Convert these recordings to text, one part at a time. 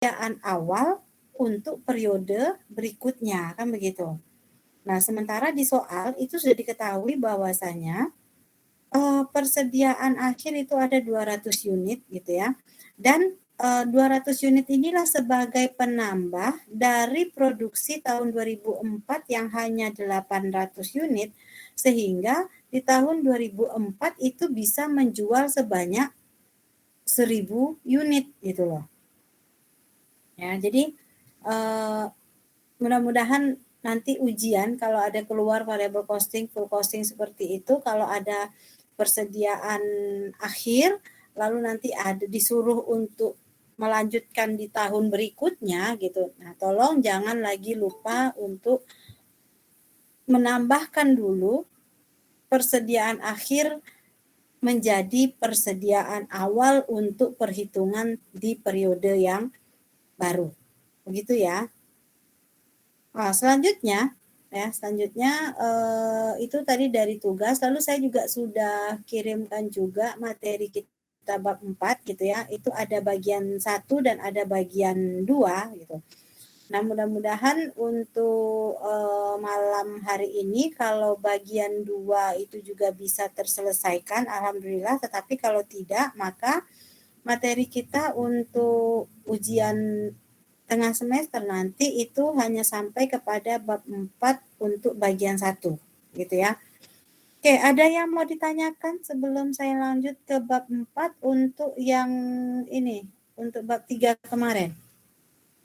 persediaan awal untuk periode berikutnya, kan begitu. Nah, sementara di soal itu sudah diketahui bahwasanya persediaan akhir itu ada 200 unit gitu ya. Dan 200 unit inilah sebagai penambah dari produksi tahun 2004 yang hanya 800 unit, sehingga di tahun 2004 itu bisa menjual sebanyak 1000 unit gitu loh. Ya, jadi mudah-mudahan nanti ujian kalau ada keluar variable costing, full costing seperti itu, kalau ada persediaan akhir, lalu nanti ada disuruh untuk melanjutkan di tahun berikutnya gitu. Nah, tolong jangan lagi lupa untuk menambahkan dulu persediaan akhir menjadi persediaan awal untuk perhitungan di periode yang baru. Begitu ya. Nah, selanjutnya itu tadi dari tugas. Lalu saya juga sudah kirimkan juga materi kita bab 4 gitu ya. Itu ada bagian 1 dan ada bagian 2 gitu. Nah, mudah-mudahan untuk malam hari ini kalau bagian 2 itu juga bisa terselesaikan, alhamdulillah. Tetapi kalau tidak, maka materi kita untuk ujian tengah semester nanti itu hanya sampai kepada bab 4 untuk bagian 1 gitu ya. Oke, ada yang mau ditanyakan sebelum saya lanjut ke bab 4 untuk yang ini, untuk bab 3 kemarin?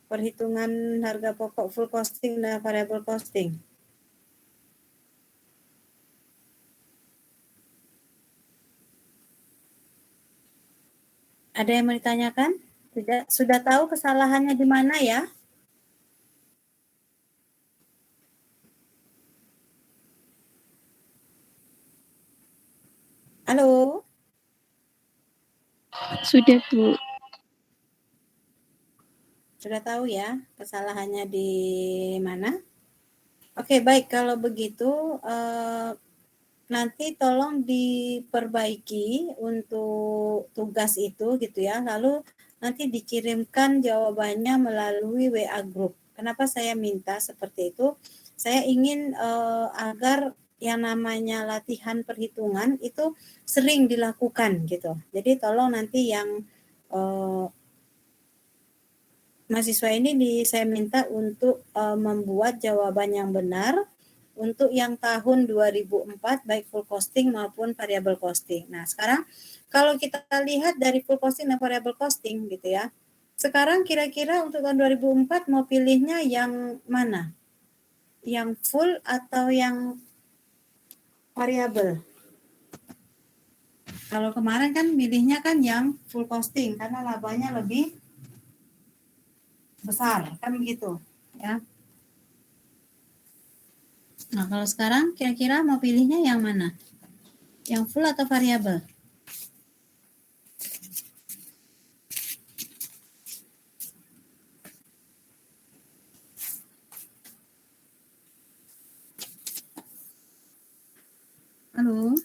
Perhitungan harga pokok full costing dan variable costing. Ada yang mau ditanyakan? Tidak, sudah tahu kesalahannya di mana ya? Halo? Sudah, Bu. Sudah tahu ya kesalahannya di mana? Oke, baik. Kalau begitu, nanti tolong diperbaiki untuk tugas itu gitu ya. Lalu nanti dikirimkan jawabannya melalui WA Group. Kenapa saya minta seperti itu? Saya ingin agar yang namanya latihan perhitungan itu sering dilakukan gitu. Jadi tolong nanti yang mahasiswa ini saya minta untuk membuat jawaban yang benar untuk yang tahun 2004 baik full costing maupun variable costing. Nah, sekarang kalau kita lihat dari full costing dan variable costing gitu ya. Sekarang kira-kira untuk tahun 2004 mau pilihnya yang mana? Yang full atau yang variable? Kalau kemarin kan milihnya kan yang full costing karena labanya lebih besar, kan begitu ya. Nah, kalau sekarang kira-kira mau pilihnya yang mana? Yang full atau variabel? Halo?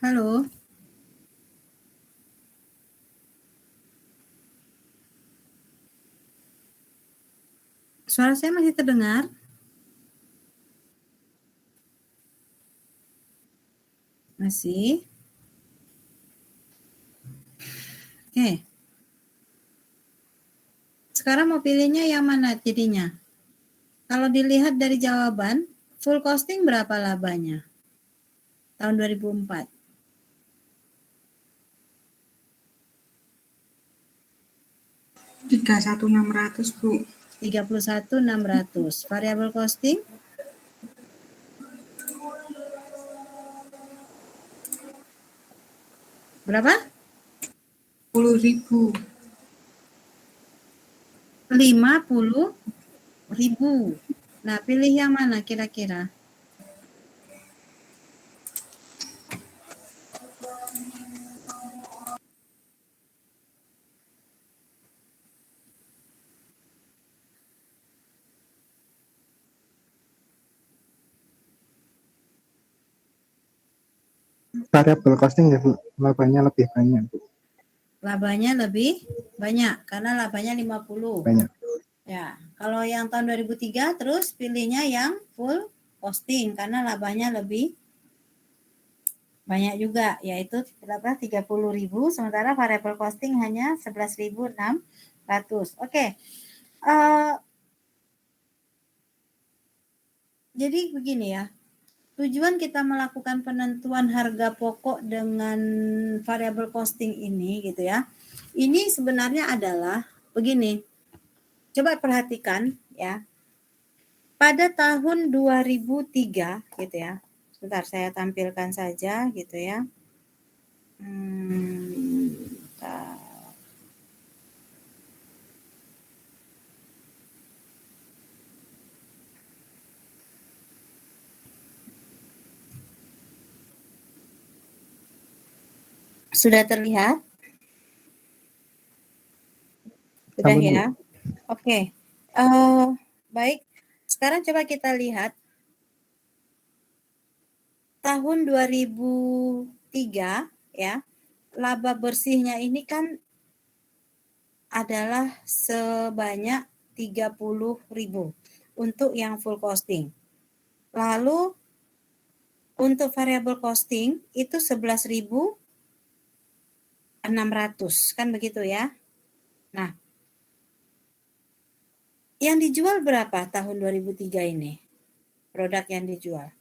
Halo? Suara saya masih terdengar? Masih? Oke. Sekarang mau pilihnya yang mana jadinya? Kalau dilihat dari jawaban, full costing berapa labanya? Tahun 2004. 31.600, Bu. 31.600. Variable costing? Berapa? 10.000. 50.000. Nah, pilih yang mana kira-kira? variable costing ya Bu, labanya lebih banyak Bu. Labanya lebih banyak karena labanya 50. Banyak. Ya, kalau yang tahun 2003 terus pilihnya yang full costing karena labanya lebih banyak juga, yaitu berapa? 30.000, sementara variable costing hanya 11.600. Oke. Jadi begini ya. Tujuan kita melakukan penentuan harga pokok dengan variable costing ini gitu ya. Ini sebenarnya adalah begini. Coba perhatikan ya. Pada tahun 2003 gitu ya. Sebentar saya tampilkan saja gitu ya. Sudah terlihat? Sudah ya? Oke. Baik. Sekarang coba kita lihat tahun 2003 ya. Laba bersihnya ini kan adalah sebanyak 30.000 untuk yang full costing. Lalu untuk variable costing itu 11.600 kan begitu ya. Nah, yang dijual berapa tahun 2003 ini? Produk yang dijual.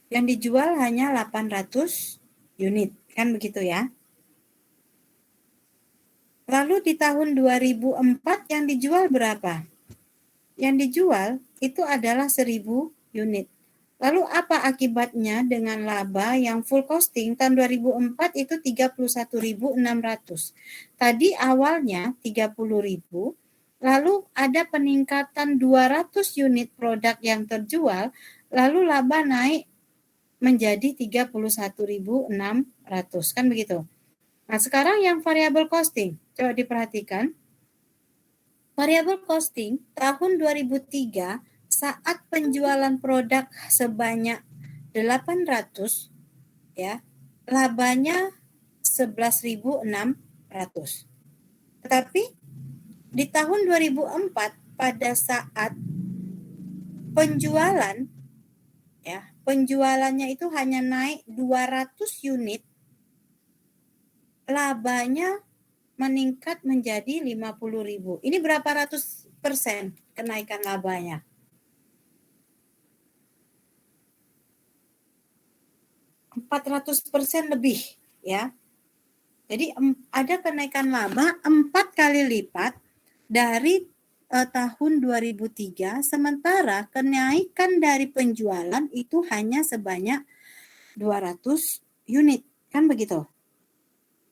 Yang dijual hanya 800 unit, kan begitu ya. Lalu di tahun 2004 yang dijual berapa? Yang dijual itu adalah 1.000 unit. Lalu apa akibatnya dengan laba yang full costing tahun 2004 itu 31.600. Tadi awalnya 30.000, lalu ada peningkatan 200 unit produk yang terjual, lalu laba naik menjadi 31.600, kan begitu. Nah, sekarang yang variable costing, coba diperhatikan. Variable costing tahun 2003 saat penjualan produk sebanyak 800 ya, labanya 11.600. Tetapi di tahun 2004 pada saat penjualan ya, penjualannya itu hanya naik 200 unit, labanya meningkat menjadi 50.000. Ini berapa ratus persen kenaikan labanya? 400% lebih ya. Jadi ada kenaikan laba 4 kali lipat dari tahun 2003, sementara kenaikan dari penjualan itu hanya sebanyak 200 unit, kan begitu.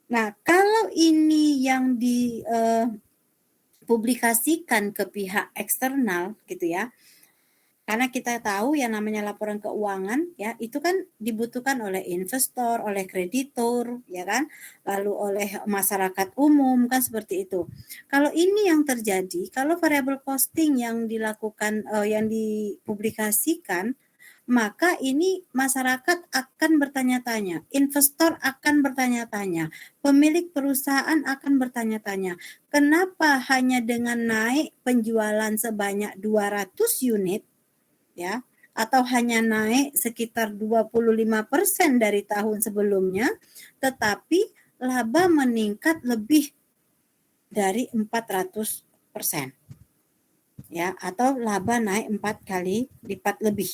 Nah, kalau ini yang dipublikasikan ke pihak eksternal gitu ya, karena kita tahu yang namanya laporan keuangan ya itu kan dibutuhkan oleh investor, oleh kreditur ya kan, lalu oleh masyarakat umum kan seperti itu. Kalau ini yang terjadi, kalau variable costing yang dilakukan yang dipublikasikan, maka ini masyarakat akan bertanya-tanya, investor akan bertanya-tanya, pemilik perusahaan akan bertanya-tanya, kenapa hanya dengan naik penjualan sebanyak 200 unit ya, atau hanya naik sekitar 25% dari tahun sebelumnya, tetapi laba meningkat lebih dari 400%. Ya, atau laba naik 4 kali lipat lebih.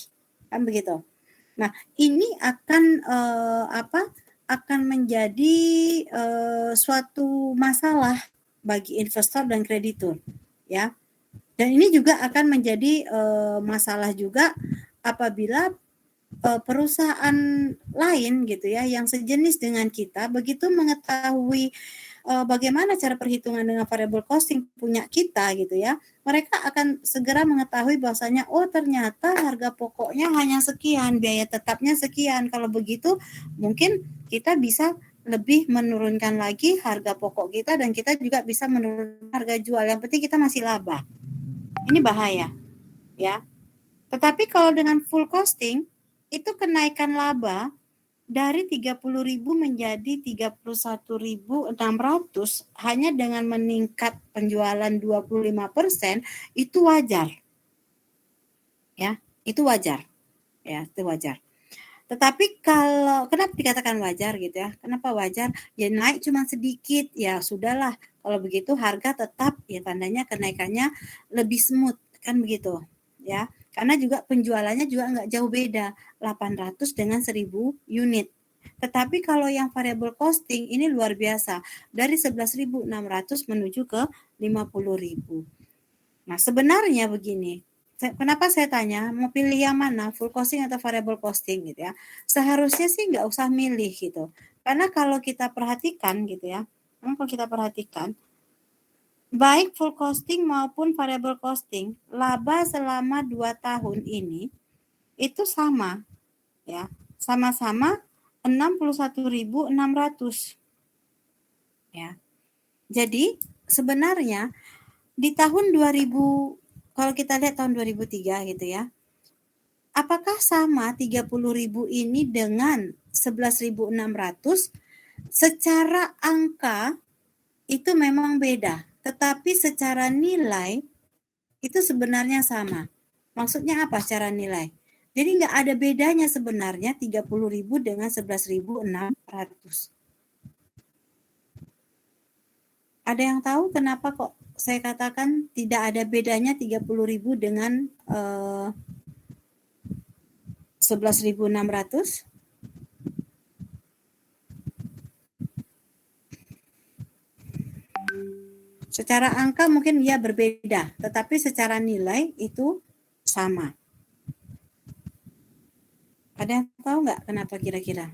Kan begitu. Nah, ini akan akan menjadi suatu masalah bagi investor dan kreditur, ya. Dan ini juga akan menjadi masalah juga apabila perusahaan lain gitu ya yang sejenis dengan kita begitu mengetahui bagaimana cara perhitungan dengan variable costing punya kita gitu ya, mereka akan segera mengetahui bahwasanya oh ternyata harga pokoknya hanya sekian, biaya tetapnya sekian. Kalau begitu mungkin kita bisa lebih menurunkan lagi harga pokok kita dan kita juga bisa menurunkan harga jual. Yang penting kita masih laba. Ini bahaya, ya. Tetapi kalau dengan full costing, itu kenaikan laba dari 30.000 menjadi 31.600 hanya dengan meningkat penjualan 25%, itu wajar. Ya, itu wajar. Ya, itu wajar. Tetapi kalau kenapa dikatakan wajar gitu ya? Kenapa wajar? Ya naik cuma sedikit, ya sudahlah. Kalau begitu harga tetap ya tandanya kenaikannya lebih smooth kan begitu ya. Karena juga penjualannya juga nggak jauh beda, 800 dengan 1000 unit. Tetapi kalau yang variable costing ini luar biasa, dari 11.600 menuju ke 50.000. Nah, sebenarnya begini, kenapa saya tanya, mau pilih yang mana, full costing atau variable costing gitu ya. Seharusnya sih nggak usah milih gitu. Karena kalau kita perhatikan gitu ya, kalau kita perhatikan, baik full costing maupun variable costing, laba selama 2 tahun ini itu sama ya, sama-sama 61.600 ya. Jadi sebenarnya di tahun 2000, kalau kita lihat tahun 2003 gitu ya, apakah sama 30.000 ini dengan 11.600? Secara angka itu memang beda, tetapi secara nilai itu sebenarnya sama. Maksudnya apa secara nilai? Jadi nggak ada bedanya sebenarnya 30.000 dengan 11.600. Ada yang tahu kenapa kok saya katakan tidak ada bedanya 30.000 dengan 11.600? Secara angka mungkin ya berbeda, tetapi secara nilai itu sama. Ada yang tahu nggak kenapa kira-kira?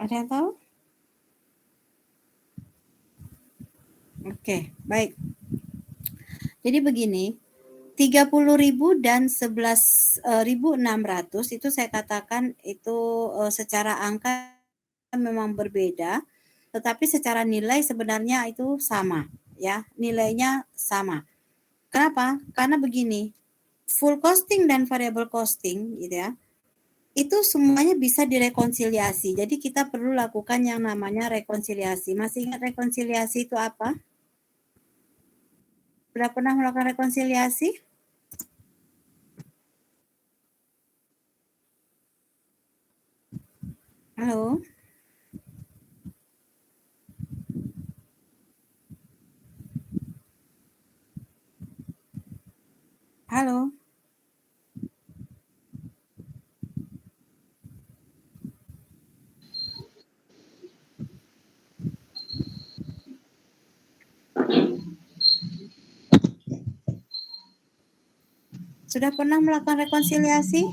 Ada yang tahu? Oke, baik. Jadi begini, 30.000 dan 11.600 itu saya katakan itu secara angka memang berbeda, tetapi secara nilai sebenarnya itu sama, ya, nilainya sama. Kenapa? Karena begini, full costing dan variable costing gitu ya, itu semuanya bisa direkonsiliasi. Jadi kita perlu lakukan yang namanya rekonsiliasi. Masih ingat rekonsiliasi itu apa? Sudah pernah melakukan rekonsiliasi? Halo? Halo? Sudah pernah melakukan rekonsiliasi?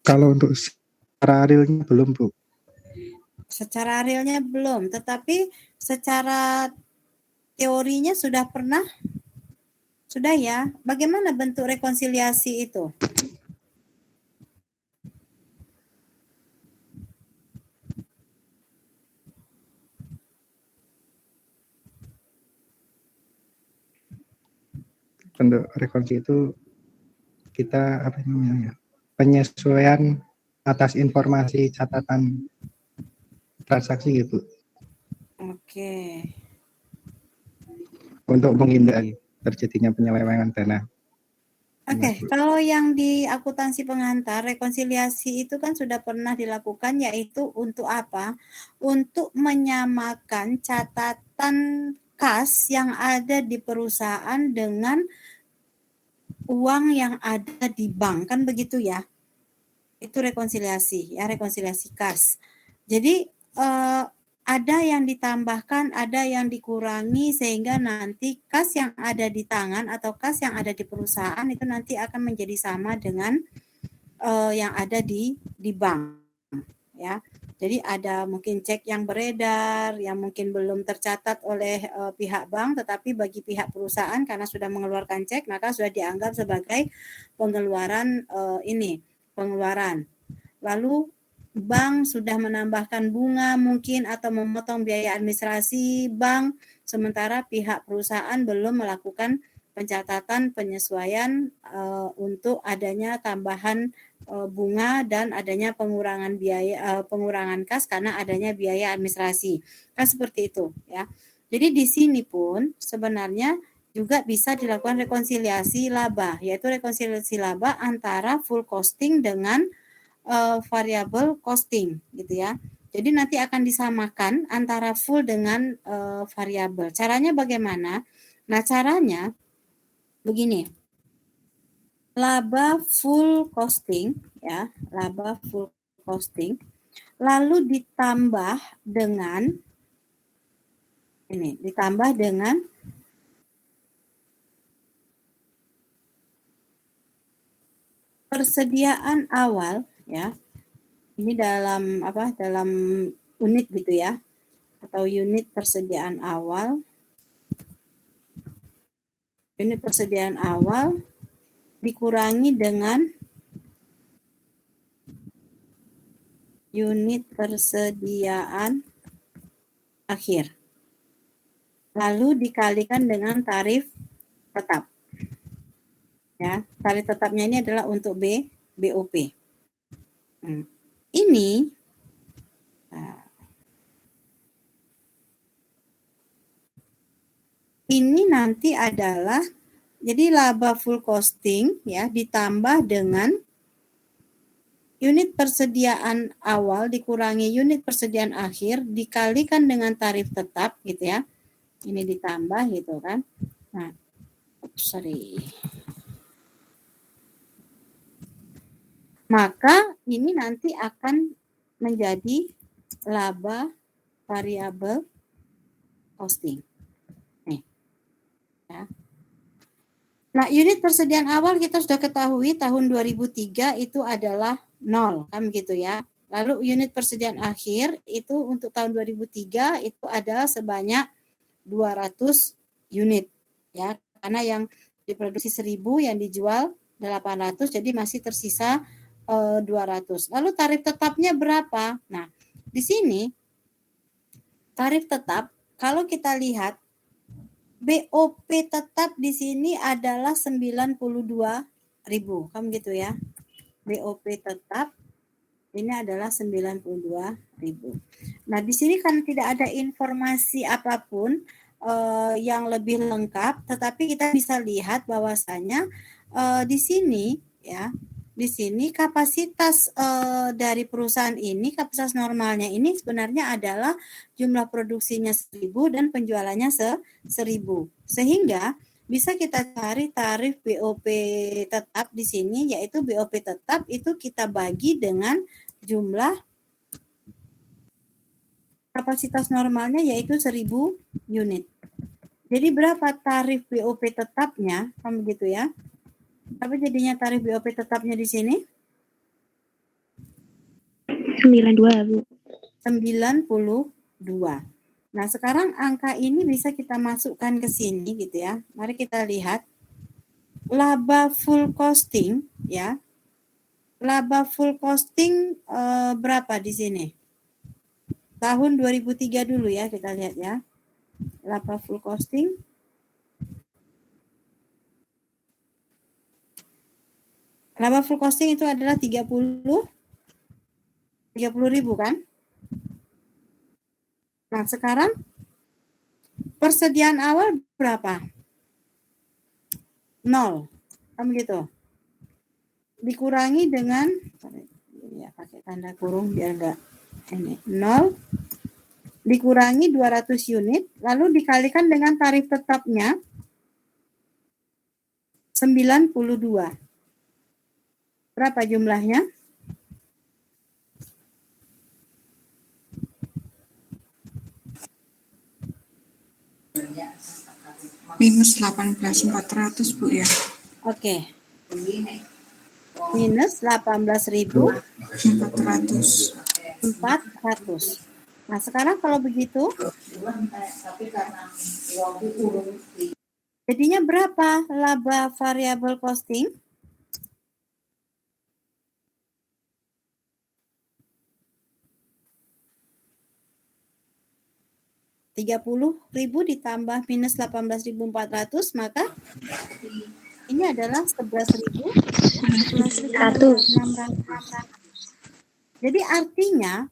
Kalau untuk secara realnya belum, Bu. Secara realnya belum, tetapi secara teorinya sudah pernah? Sudah ya. Bagaimana bentuk rekonsiliasi itu? Bentuk rekonsiliasi itu kita apa namanya? Penyesuaian atas informasi catatan transaksi gitu. Oke. Untuk menghindari terjadinya penyelewengan dana. Oke, kalau yang di akuntansi pengantar, rekonsiliasi itu kan sudah pernah dilakukan, yaitu untuk apa? Untuk menyamakan catatan kas yang ada di perusahaan dengan uang yang ada di bank, kan begitu ya? Itu rekonsiliasi, ya, rekonsiliasi kas. Jadi ada yang ditambahkan, ada yang dikurangi, sehingga nanti kas yang ada di tangan atau kas yang ada di perusahaan itu nanti akan menjadi sama dengan yang ada di bank, ya. Jadi ada mungkin cek yang beredar yang mungkin belum tercatat oleh pihak bank, tetapi bagi pihak perusahaan karena sudah mengeluarkan cek maka sudah dianggap sebagai pengeluaran pengeluaran. Lalu bank sudah menambahkan bunga mungkin atau memotong biaya administrasi bank, sementara pihak perusahaan belum melakukan pencatatan penyesuaian untuk adanya tambahan bunga dan adanya pengurangan biaya, pengurangan kas karena adanya biaya administrasi. Kan seperti itu, ya. Jadi di sini pun sebenarnya juga bisa dilakukan rekonsiliasi laba, yaitu rekonsiliasi laba antara full costing dengan variable costing, gitu ya. Jadi nanti akan disamakan antara full dengan variabel. Caranya bagaimana? Nah, caranya begini. Laba full costing, ya, laba full costing, lalu ditambah dengan ini, ditambah dengan persediaan awal, ya. Ini dalam apa? Dalam unit gitu ya, atau unit persediaan awal. Unit persediaan awal dikurangi dengan unit persediaan akhir. Lalu dikalikan dengan tarif tetap. Ya, tarif tetapnya ini adalah untuk BOP. Ini nanti adalah jadi laba full costing, ya, ditambah dengan unit persediaan awal dikurangi unit persediaan akhir dikalikan dengan tarif tetap, gitu ya. Ini ditambah gitu kan. Nah, maka ini nanti akan menjadi laba variabel costing. Nih, ya. Nah, unit persediaan awal kita sudah ketahui tahun 2003 itu adalah 0, kan begitu ya. Lalu unit persediaan akhir itu untuk tahun 2003 itu ada sebanyak 200 unit, ya. Karena yang diproduksi 1000, yang dijual 800, jadi masih tersisa 200. Lalu tarif tetapnya berapa? Nah, di sini tarif tetap kalau kita lihat BOP tetap di sini adalah 92.000, kan gitu ya. BOP tetap ini adalah 92.000. Nah, di sini kan tidak ada informasi apapun yang lebih lengkap, tetapi kita bisa lihat bahwasanya di sini, ya, di sini kapasitas dari perusahaan ini, kapasitas normalnya ini sebenarnya adalah jumlah produksinya 1000 dan penjualannya 1000. Sehingga bisa kita cari tarif BOP tetap di sini, yaitu BOP tetap itu kita bagi dengan jumlah kapasitas normalnya yaitu 1000 unit. Jadi berapa tarif BOP tetapnya? Kan begitu ya. Apa jadinya tarif BOP tetapnya di sini? 92, Bu. 92. Nah, sekarang angka ini bisa kita masukkan ke sini gitu ya. Mari kita lihat. Laba full costing, ya. Laba full costing berapa di sini? Tahun 2003 dulu ya, kita lihat ya. Laba full costing. Laba full costing itu adalah 30.000 kan? Nah, sekarang persediaan awal berapa? 0. Begitu. Dikurangi dengan ya pakai tanda kurung biar enggak ini 0 dikurangi 200 unit lalu dikalikan dengan tarif tetapnya 92. Berapa jumlahnya? Minus 18.400 Bu ya. Oke. Minus 18.400. 400. Nah, sekarang kalau begitu jadinya berapa laba variable costing? 30.000 ditambah minus 18.400, maka ini adalah 11.600. Jadi artinya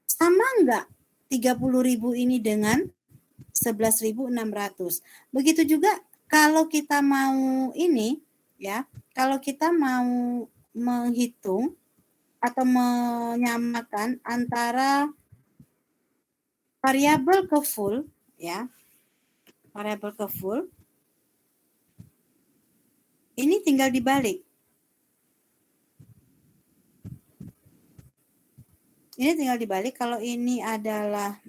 sama enggak 30.000 ini dengan 11.600. Begitu juga kalau kita mau ini ya, kalau kita mau menghitung atau menyamakan antara variabel ke full ya. Variabel ke full ini tinggal dibalik. Ini tinggal dibalik kalau ini adalah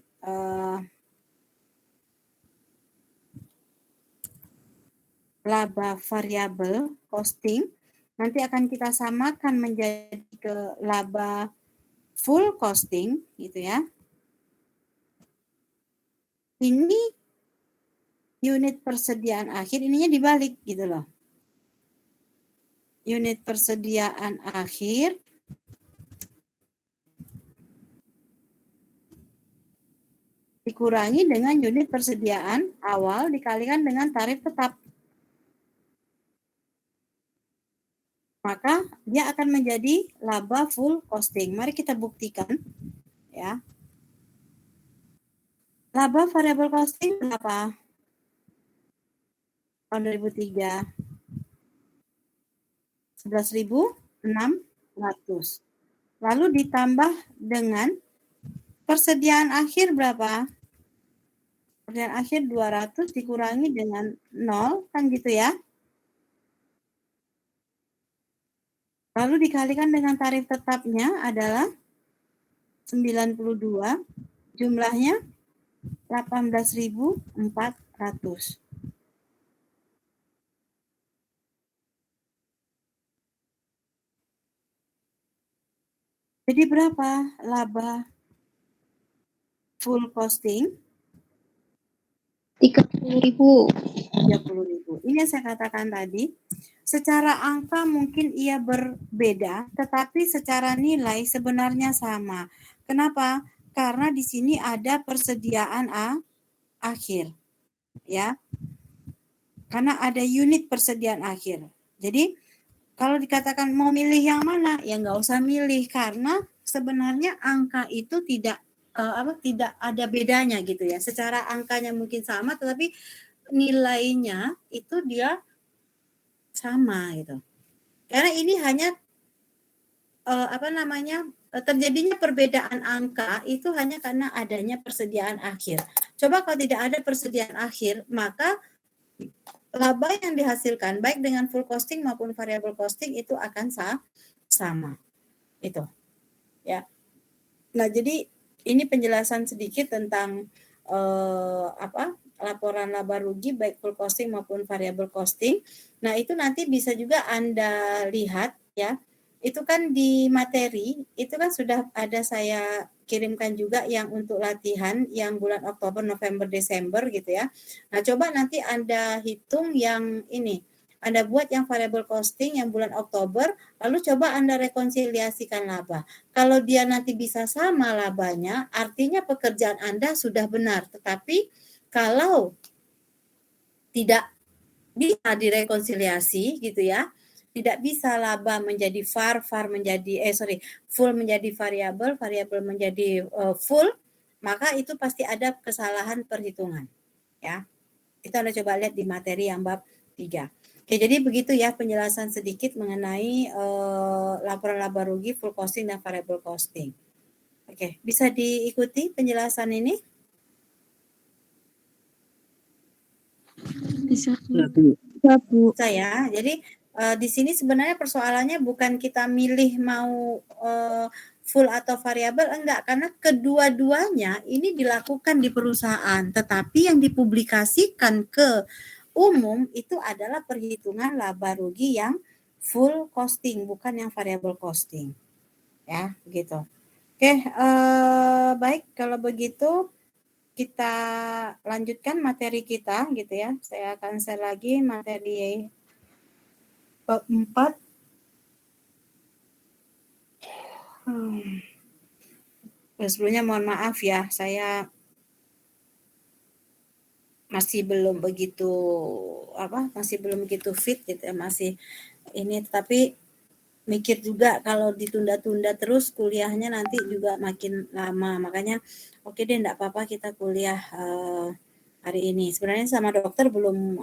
laba variabel costing, nanti akan kita samakan menjadi ke laba full costing gitu ya. Ini unit persediaan akhir, ininya dibalik gitu loh. Unit persediaan akhir dikurangi dengan unit persediaan awal dikalikan dengan tarif tetap. Maka dia akan menjadi laba full costing. Mari kita buktikan ya. Laba variable costing berapa? Tahun 2003. 11.600. Lalu ditambah dengan persediaan akhir berapa? Persediaan akhir 200 dikurangi dengan 0, kan gitu ya. Lalu dikalikan dengan tarif tetapnya adalah 92, jumlahnya 18.400. Jadi berapa laba full costing? 30.000. 30.000. Ini yang saya katakan tadi. Secara angka mungkin ia berbeda, tetapi secara nilai sebenarnya sama. Kenapa? Karena di sini ada persediaan akhir, ya. Karena ada unit persediaan akhir. Jadi kalau dikatakan mau milih yang mana, ya nggak usah milih karena sebenarnya angka itu tidak tidak ada bedanya gitu ya. Secara angkanya mungkin sama, tetapi nilainya itu dia sama gitu. Karena ini hanya terjadinya perbedaan angka itu hanya karena adanya persediaan akhir. Coba kalau tidak ada persediaan akhir, maka laba yang dihasilkan baik dengan full costing maupun variable costing itu akan sama. Itu. Ya. Nah, jadi ini penjelasan sedikit tentang laporan laba rugi baik full costing maupun variable costing. Nah, itu nanti bisa juga Anda lihat ya. Itu kan di materi, itu kan sudah ada saya kirimkan juga yang untuk latihan yang bulan Oktober, November, Desember gitu ya. Nah, coba nanti Anda hitung yang ini. Anda buat yang variable costing yang bulan Oktober, lalu coba Anda rekonsiliasikan laba. Kalau dia nanti bisa sama labanya, artinya pekerjaan Anda sudah benar. Tetapi kalau tidak bisa direkonsiliasi gitu ya, tidak bisa laba menjadi var menjadi full menjadi variabel menjadi full, maka itu pasti ada kesalahan perhitungan ya. Itu Anda coba lihat di materi yang bab 3. Oke, jadi begitu ya penjelasan sedikit mengenai laporan laba rugi, full costing dan variable costing. Oke, bisa diikuti penjelasan ini? Bisa. Ya, Bu. Ya, Bu. Bisa ya. Jadi di sini sebenarnya persoalannya bukan kita milih mau full atau variabel, enggak, karena kedua-duanya ini dilakukan di perusahaan, tetapi yang dipublikasikan ke umum itu adalah perhitungan laba rugi yang full costing, bukan yang variable costing. Ya, begitu. Oke, baik, kalau begitu kita lanjutkan materi kita gitu ya. Saya akan share lagi materi bab 4. Sebelumnya mohon maaf ya, saya masih belum begitu fit gitu ya, masih ini, tapi mikir juga kalau ditunda-tunda terus kuliahnya nanti juga makin lama, makanya oke deh, enggak apa-apa kita kuliah hari ini. Sebenarnya sama dokter belum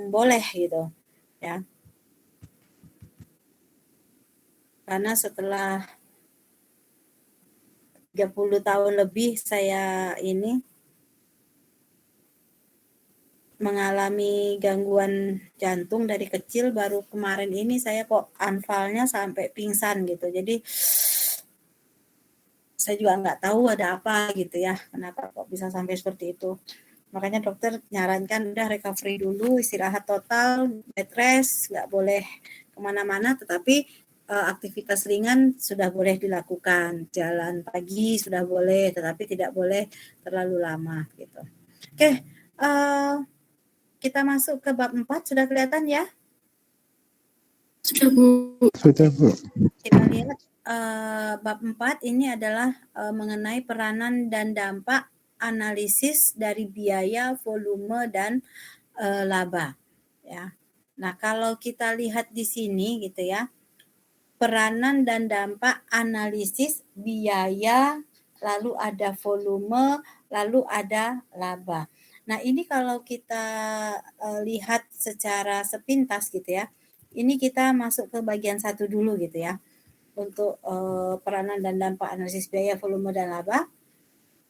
boleh gitu ya, karena setelah 30 tahun lebih saya ini mengalami gangguan jantung dari kecil, baru kemarin ini saya kok anfalnya sampai pingsan gitu. Jadi saya juga nggak tahu ada apa gitu ya, kenapa kok bisa sampai seperti itu. Makanya dokter nyarankan udah recovery dulu, istirahat total, bed rest, nggak boleh kemana-mana, tetapi aktivitas ringan sudah boleh dilakukan, jalan pagi sudah boleh, tetapi tidak boleh terlalu lama gitu. Oke, kita masuk ke bab 4, sudah kelihatan ya? Sudah, Bu. Sudah, Bu. Kita lihat bab 4 ini adalah mengenai peranan dan dampak analisis dari biaya, volume, dan laba. Ya. Nah, kalau kita lihat di sini gitu ya, peranan dan dampak analisis biaya, lalu ada volume, lalu ada laba. Nah, ini kalau kita lihat secara sepintas gitu ya, ini kita masuk ke bagian 1 dulu gitu ya, untuk peranan dan dampak analisis biaya, volume, dan laba.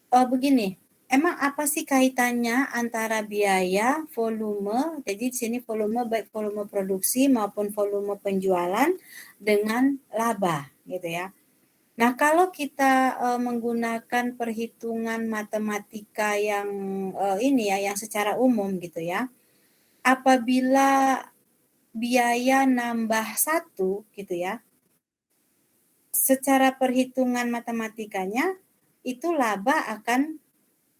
Begini, emang apa sih kaitannya antara biaya, volume, jadi di sini volume baik volume produksi maupun volume penjualan dengan laba gitu ya. Nah, kalau kita menggunakan perhitungan matematika yang ini ya, yang secara umum gitu ya, apabila biaya nambah 1 gitu ya, secara perhitungan matematikanya itu laba akan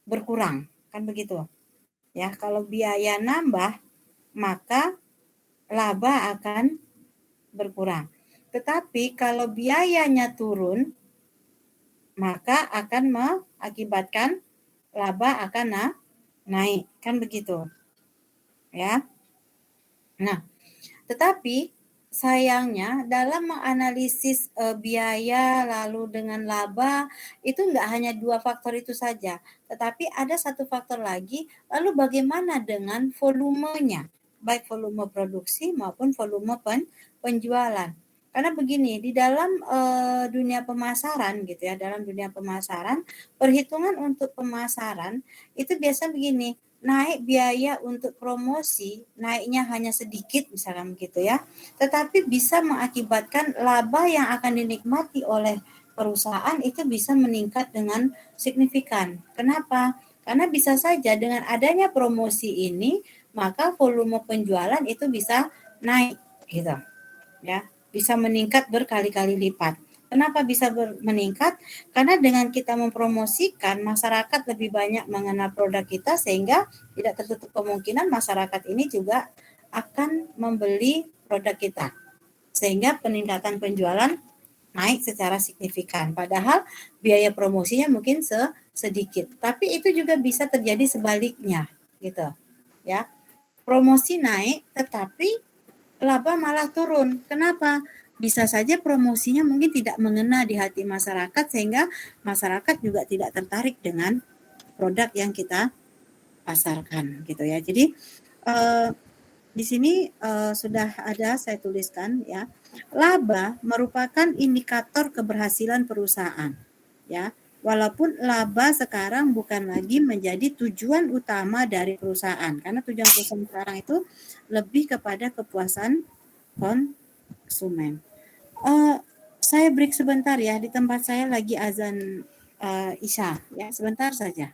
berkurang, kan begitu ya. Kalau biaya nambah maka laba akan berkurang, tetapi kalau biayanya turun maka akan mengakibatkan laba akan naik, kan begitu ya. Nah, tetapi sayangnya dalam menganalisis biaya lalu dengan laba itu enggak hanya 2 faktor itu saja, tetapi ada 1 faktor lagi, lalu bagaimana dengan volumenya, baik volume produksi maupun volume penjualan. Karena begini, di dalam dunia pemasaran gitu ya, dalam dunia pemasaran, perhitungan untuk pemasaran itu biasa begini, naik biaya untuk promosi, naiknya hanya sedikit misalkan begitu ya, tetapi bisa mengakibatkan laba yang akan dinikmati oleh perusahaan itu bisa meningkat dengan signifikan. Kenapa? Karena bisa saja dengan adanya promosi ini, maka volume penjualan itu bisa naik gitu ya, bisa meningkat berkali-kali lipat. Kenapa bisa meningkat? Karena dengan kita mempromosikan, masyarakat lebih banyak mengenal produk kita, sehingga tidak tertutup kemungkinan masyarakat ini juga akan membeli produk kita, sehingga peningkatan penjualan naik secara signifikan. Padahal biaya promosinya mungkin sedikit, tapi itu juga bisa terjadi sebaliknya gitu ya. Promosi naik tetapi laba malah turun. Kenapa? Bisa saja promosinya mungkin tidak mengena di hati masyarakat, sehingga masyarakat juga tidak tertarik dengan produk yang kita pasarkan gitu ya. Jadi di sini sudah ada saya tuliskan ya. Laba merupakan indikator keberhasilan perusahaan ya. Walaupun laba sekarang bukan lagi menjadi tujuan utama dari perusahaan, karena tujuan perusahaan sekarang itu lebih kepada kepuasan konsumen. Saya break sebentar ya, di tempat saya lagi azan Isya ya, sebentar saja.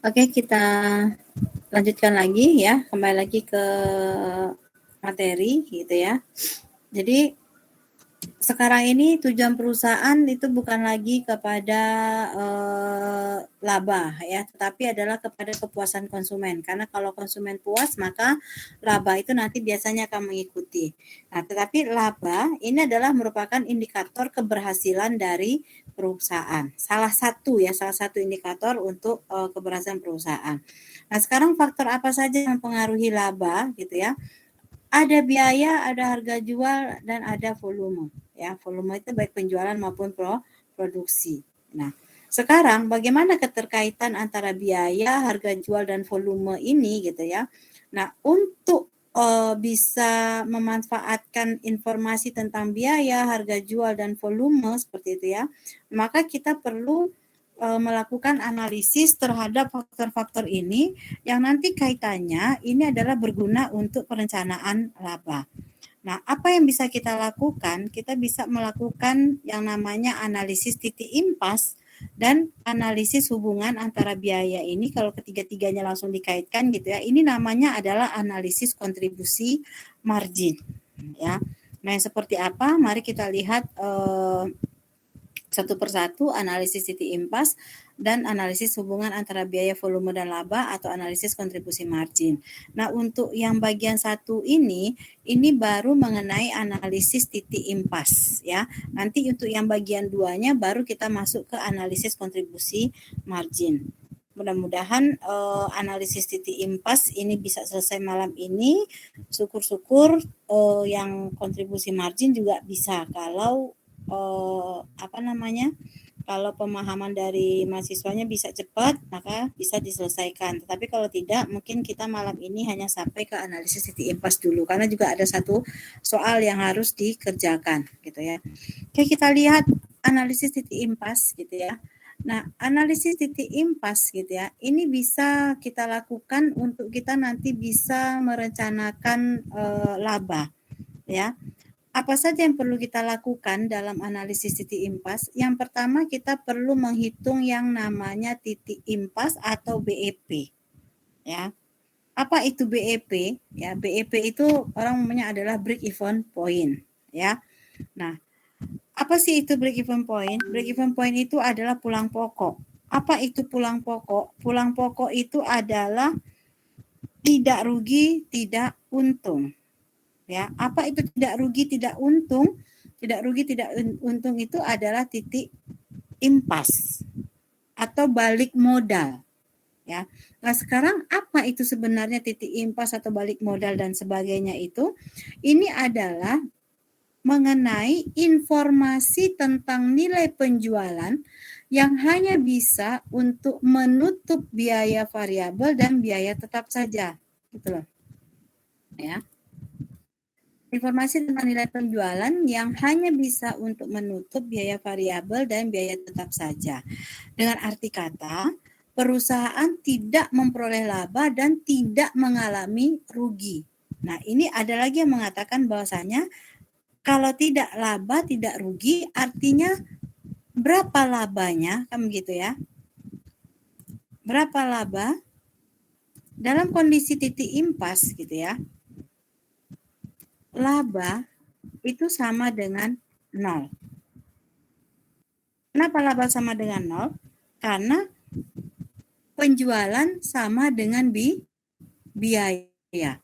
Oke, kita lanjutkan lagi ya, kembali lagi ke materi gitu ya. Jadi sekarang ini tujuan perusahaan itu bukan lagi kepada laba ya, tetapi adalah kepada kepuasan konsumen. Karena kalau konsumen puas, maka laba itu nanti biasanya akan mengikuti. Nah, tetapi laba ini adalah merupakan indikator keberhasilan dari perusahaan. Salah satu indikator untuk keberhasilan perusahaan. Nah, sekarang faktor apa saja yang mempengaruhi laba gitu ya? Ada biaya, ada harga jual, dan ada volume. Ya, volume itu baik penjualan maupun produksi. Nah, sekarang bagaimana keterkaitan antara biaya, harga jual, dan volume ini gitu ya. Nah, untuk bisa memanfaatkan informasi tentang biaya, harga jual, dan volume seperti itu ya, maka kita perlu melakukan analisis terhadap faktor-faktor ini yang nanti kaitannya ini adalah berguna untuk perencanaan laba. Nah, apa yang bisa kita lakukan? Kita bisa melakukan yang namanya analisis titik impas dan analisis hubungan antara biaya ini, kalau ketiga-tiganya langsung dikaitkan gitu ya. Ini namanya adalah analisis kontribusi margin ya. Nah, yang seperti apa? Mari kita lihat satu persatu analisis titik impas. dan analisis hubungan antara biaya volume dan laba atau analisis kontribusi margin. Nah, untuk yang bagian satu ini baru mengenai analisis titik impas ya. Nanti untuk yang bagian duanya baru kita masuk ke analisis kontribusi margin. Mudah-mudahan analisis titik impas ini bisa selesai malam ini. Syukur-syukur yang kontribusi margin juga bisa kalau kalau pemahaman dari mahasiswanya bisa cepat, maka bisa diselesaikan. Tetapi kalau tidak, mungkin kita malam ini hanya sampai ke analisis titik impas dulu, karena juga ada satu soal yang harus dikerjakan, gitu ya. Oke, kita lihat analisis titik impas, gitu ya. Nah, analisis titik impas, gitu ya, ini bisa kita lakukan untuk kita nanti bisa merencanakan laba, ya. Apa saja yang perlu kita lakukan dalam analisis titik impas? Yang pertama, kita perlu menghitung yang namanya titik impas atau BEP. Ya. Apa itu BEP? Ya, BEP itu orang umumnya adalah break even point, ya. Nah, apa sih itu break even point? Break even point itu adalah pulang pokok. Apa itu pulang pokok? Pulang pokok itu adalah tidak rugi, tidak untung. Ya, apa itu tidak rugi tidak untung? Tidak rugi tidak untung itu adalah titik impas atau balik modal. Ya. Nah, sekarang apa itu sebenarnya titik impas atau balik modal dan sebagainya itu? Ini adalah mengenai informasi tentang nilai penjualan yang hanya bisa untuk menutup biaya variabel dan biaya tetap saja. Gitu loh. Ya. Informasi tentang nilai penjualan yang hanya bisa untuk menutup biaya variabel dan biaya tetap saja. Dengan arti kata, perusahaan tidak memperoleh laba dan tidak mengalami rugi. Nah, ini ada lagi yang mengatakan bahwasanya kalau tidak laba, tidak rugi, artinya berapa labanya, kan begitu ya? Berapa laba? Dalam kondisi titik impas gitu ya. Laba itu sama dengan 0. Kenapa laba sama dengan 0? Karena penjualan sama dengan biaya.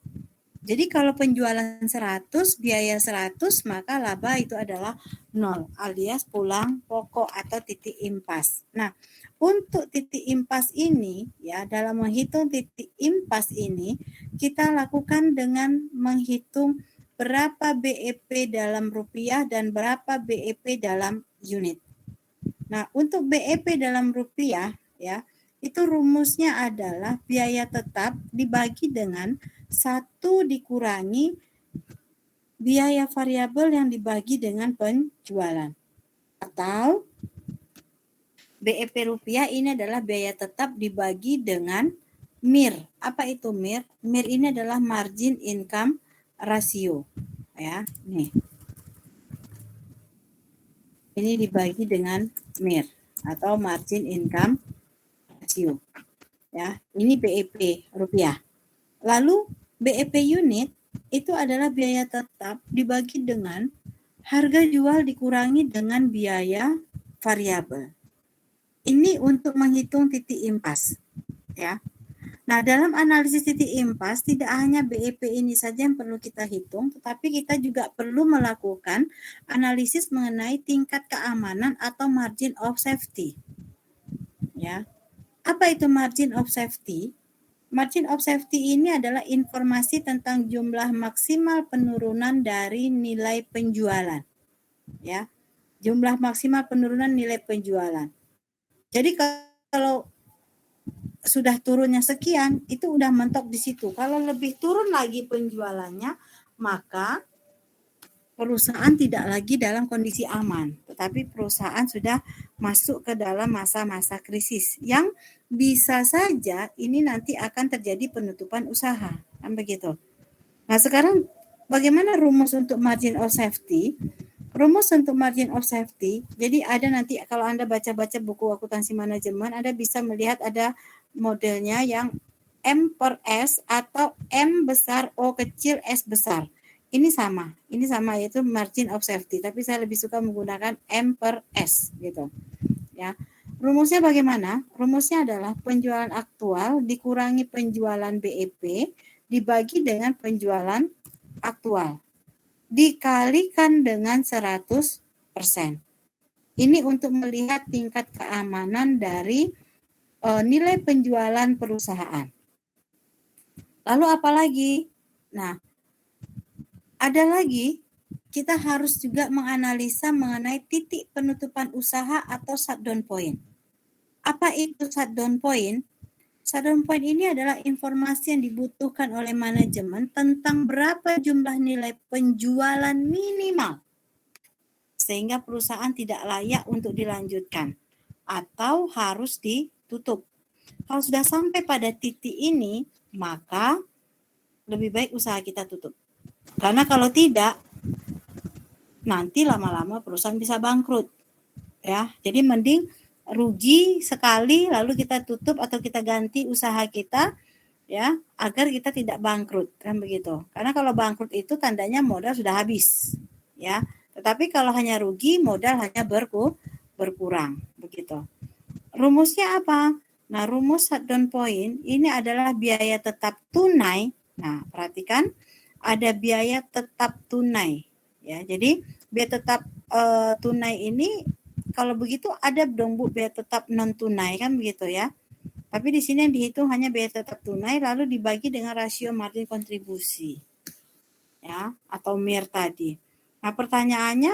Jadi kalau penjualan 100, biaya 100, maka laba itu adalah 0 alias pulang pokok atau titik impas. Nah, untuk titik impas ini ya, dalam menghitung titik impas ini kita lakukan dengan menghitung berapa BEP dalam rupiah dan berapa BEP dalam unit. Nah, untuk BEP dalam rupiah ya, itu rumusnya adalah biaya tetap dibagi dengan 1 dikurangi biaya variabel yang dibagi dengan penjualan. Atau BEP rupiah ini adalah biaya tetap dibagi dengan MIR. Apa itu MIR? MIR ini adalah margin income rasio. Ya, nih. Ini dibagi dengan MIR atau margin income ratio. Ya, ini BEP rupiah. Lalu BEP unit itu adalah biaya tetap dibagi dengan harga jual dikurangi dengan biaya variabel. Ini untuk menghitung titik impas, ya. Nah, dalam analisis titik impas tidak hanya BEP ini saja yang perlu kita hitung, tetapi kita juga perlu melakukan analisis mengenai tingkat keamanan atau margin of safety. Ya. Apa itu margin of safety? Margin of safety ini adalah informasi tentang jumlah maksimal penurunan dari nilai penjualan. Ya. Jumlah maksimal penurunan nilai penjualan. Jadi kalau sudah turunnya sekian, itu udah mentok di situ. Kalau lebih turun lagi penjualannya, maka perusahaan tidak lagi dalam kondisi aman, tetapi perusahaan sudah masuk ke dalam masa-masa krisis yang bisa saja ini nanti akan terjadi penutupan usaha, kan begitu. Nah, sekarang bagaimana rumus untuk margin of safety? Rumus untuk margin of safety, jadi ada nanti kalau Anda baca-baca buku akuntansi manajemen, Anda bisa melihat ada modelnya yang M per S atau M besar O kecil S besar. Ini sama yaitu margin of safety, tapi saya lebih suka menggunakan M per S gitu. Ya. Rumusnya bagaimana? Rumusnya adalah penjualan aktual dikurangi penjualan BEP dibagi dengan penjualan aktual dikalikan dengan 100%. Ini untuk melihat tingkat keamanan dari nilai penjualan perusahaan. Lalu apa lagi? Nah, ada lagi, kita harus juga menganalisa mengenai titik penutupan usaha atau shutdown point. Apa itu shutdown point? Shutdown point ini adalah informasi yang dibutuhkan oleh manajemen tentang berapa jumlah nilai penjualan minimal sehingga perusahaan tidak layak untuk dilanjutkan atau harus ditutup. Kalau sudah sampai pada titik ini, maka lebih baik usaha kita tutup. Karena kalau tidak, nanti lama-lama perusahaan bisa bangkrut. Ya, jadi mending rugi sekali lalu kita tutup atau kita ganti usaha kita, ya, agar kita tidak bangkrut, kan begitu. Karena kalau bangkrut itu tandanya modal sudah habis, ya. Tetapi kalau hanya rugi, modal hanya berkurang, begitu. Rumusnya apa? Nah, rumus shutdown point ini adalah biaya tetap tunai. Nah, perhatikan ada biaya tetap tunai, ya. Jadi biaya tetap tunai ini kalau begitu ada dong Bu biaya tetap non tunai, kan begitu ya. Tapi di sini yang dihitung hanya biaya tetap tunai lalu dibagi dengan rasio margin kontribusi, ya, atau MIR tadi. Nah, pertanyaannya,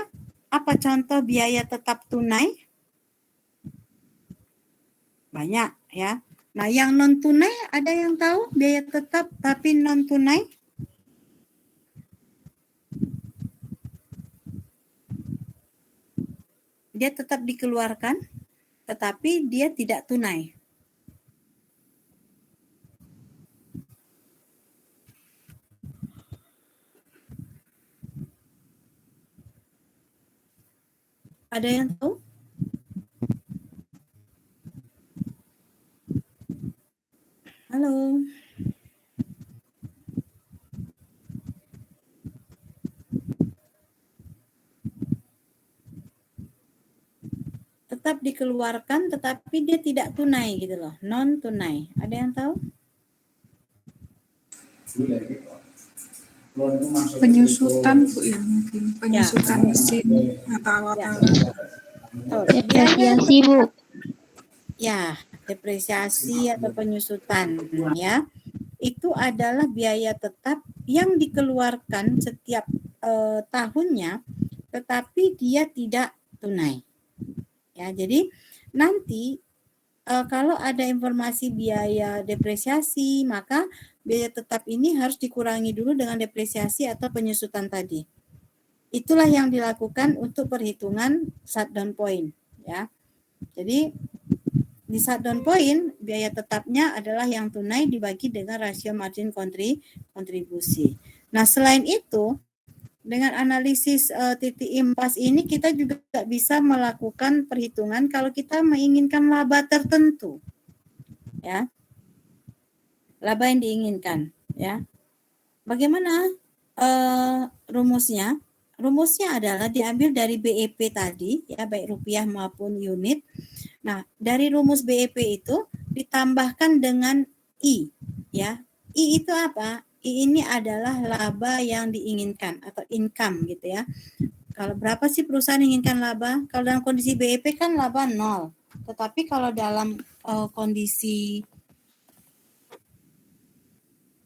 apa contoh biaya tetap tunai? Banyak, ya. Nah, yang non tunai ada yang tahu biaya tetap tapi non tunai? Dia tetap dikeluarkan, tetapi dia tidak tunai. Ada yang tahu? Halo. Tetap dikeluarkan tetapi dia tidak tunai gitu loh, non tunai. Ada yang tahu? Penyusutan Bu ya, mungkin penyusutan mesin atau apa? Depresiasi Bu. Ya, depresiasi atau penyusutan, ya. Itu adalah biaya tetap yang dikeluarkan setiap tahunnya, tetapi dia tidak tunai. Ya, jadi nanti kalau ada informasi biaya depresiasi, maka biaya tetap ini harus dikurangi dulu dengan depresiasi atau penyusutan tadi. Itulah yang dilakukan untuk perhitungan shutdown point, ya. Jadi di shutdown point biaya tetapnya adalah yang tunai dibagi dengan rasio margin kontribusi. Nah, selain itu dengan analisis titik impas ini kita juga bisa melakukan perhitungan kalau kita menginginkan laba tertentu, ya, laba yang diinginkan, ya. Bagaimana rumusnya? Rumusnya adalah diambil dari BEP tadi, ya, baik rupiah maupun unit. Nah, dari rumus BEP itu ditambahkan dengan I, ya. I itu apa? I ini adalah laba yang diinginkan atau income gitu ya. Kalau berapa sih perusahaan inginkan laba? Kalau dalam kondisi BEP kan laba 0. Tetapi kalau dalam kondisi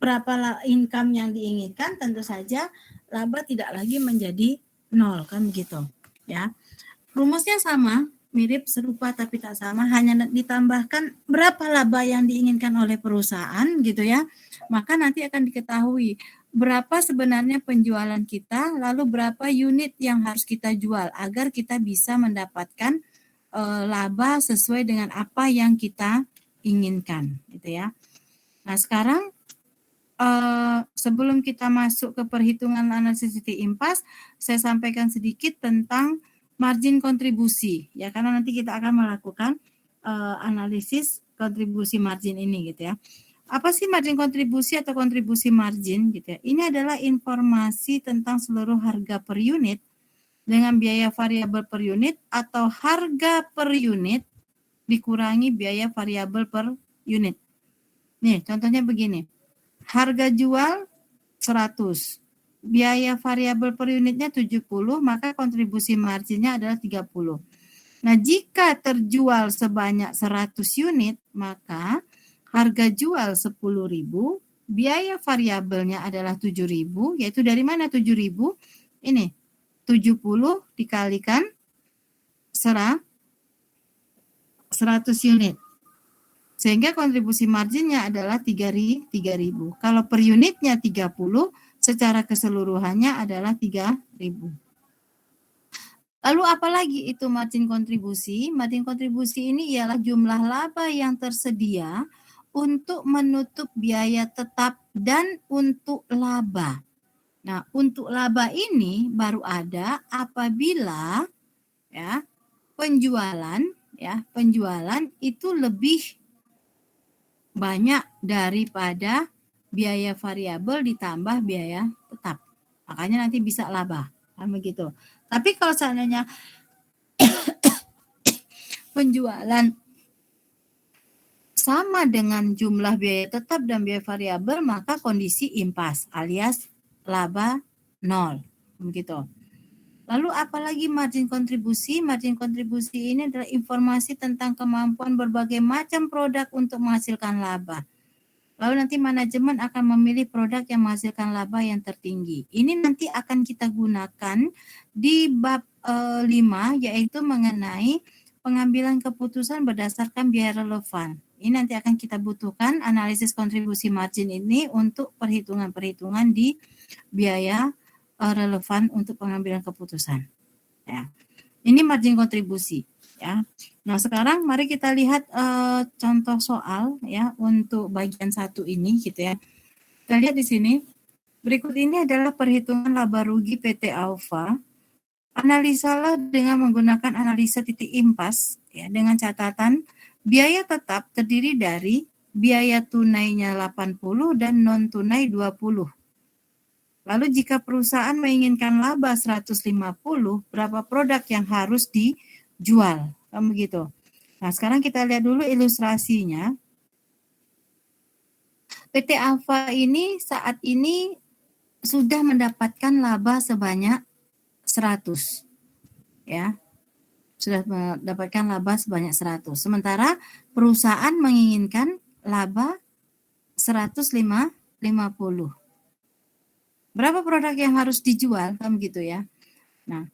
berapa income yang diinginkan, tentu saja laba tidak lagi menjadi 0, kan begitu, ya. Rumusnya sama, mirip, serupa tapi tak sama, hanya ditambahkan berapa laba yang diinginkan oleh perusahaan gitu ya. Maka nanti akan diketahui berapa sebenarnya penjualan kita, lalu berapa unit yang harus kita jual agar kita bisa mendapatkan laba sesuai dengan apa yang kita inginkan gitu ya. Nah, sekarang sebelum kita masuk ke perhitungan analisis titik impas, saya sampaikan sedikit tentang margin kontribusi, ya, karena nanti kita akan melakukan analisis kontribusi margin ini gitu ya. Apa sih margin kontribusi atau kontribusi margin gitu ya? Ini adalah informasi tentang seluruh harga per unit dengan biaya variabel per unit atau harga per unit dikurangi biaya variabel per unit. Nih, contohnya begini. Harga jual 100. Biaya variabel per unitnya 70, maka kontribusi marginnya adalah 30. Nah, jika terjual sebanyak 100 unit, maka harga jual 10.000, biaya variabelnya adalah 7.000, yaitu dari mana 7.000? Ini, 70 dikalikan 100 unit. Sehingga kontribusi marginnya adalah 3.000. Kalau per unitnya 30, secara keseluruhannya adalah 3.000. Lalu apalagi itu margin kontribusi? Margin kontribusi ini ialah jumlah laba yang tersedia untuk menutup biaya tetap dan untuk laba. Nah, untuk laba ini baru ada apabila ya penjualan itu lebih banyak daripada biaya variabel ditambah biaya tetap. Makanya nanti bisa laba, kan begitu. Tapi kalau seandainya penjualan sama dengan jumlah biaya tetap dan biaya variabel, maka kondisi impas alias laba 0, begitu. Lalu apalagi margin kontribusi? Margin kontribusi ini adalah informasi tentang kemampuan berbagai macam produk untuk menghasilkan laba. Lalu nanti manajemen akan memilih produk yang menghasilkan laba yang tertinggi. Ini nanti akan kita gunakan di bab 5, yaitu mengenai pengambilan keputusan berdasarkan biaya relevan. Ini nanti akan kita butuhkan analisis kontribusi margin ini untuk perhitungan-perhitungan di biaya relevan untuk pengambilan keputusan. Ya. Ini margin kontribusi. Ya. Nah, sekarang mari kita lihat contoh soal ya untuk bagian 1 ini gitu ya. Kita lihat di sini. Berikut ini adalah perhitungan laba rugi PT Alfa. Analisalah dengan menggunakan analisa titik impas ya dengan catatan biaya tetap terdiri dari biaya tunainya 80 dan non tunai 20. Lalu jika perusahaan menginginkan laba 150, berapa produk yang harus dijual? Kan begitu. Nah, sekarang kita lihat dulu ilustrasinya. PT Alfa ini saat ini sudah mendapatkan laba sebanyak 100. Ya. Sudah mendapatkan laba sebanyak 100. Sementara perusahaan menginginkan laba 150. Berapa produk yang harus dijual, kan begitu ya. Nah,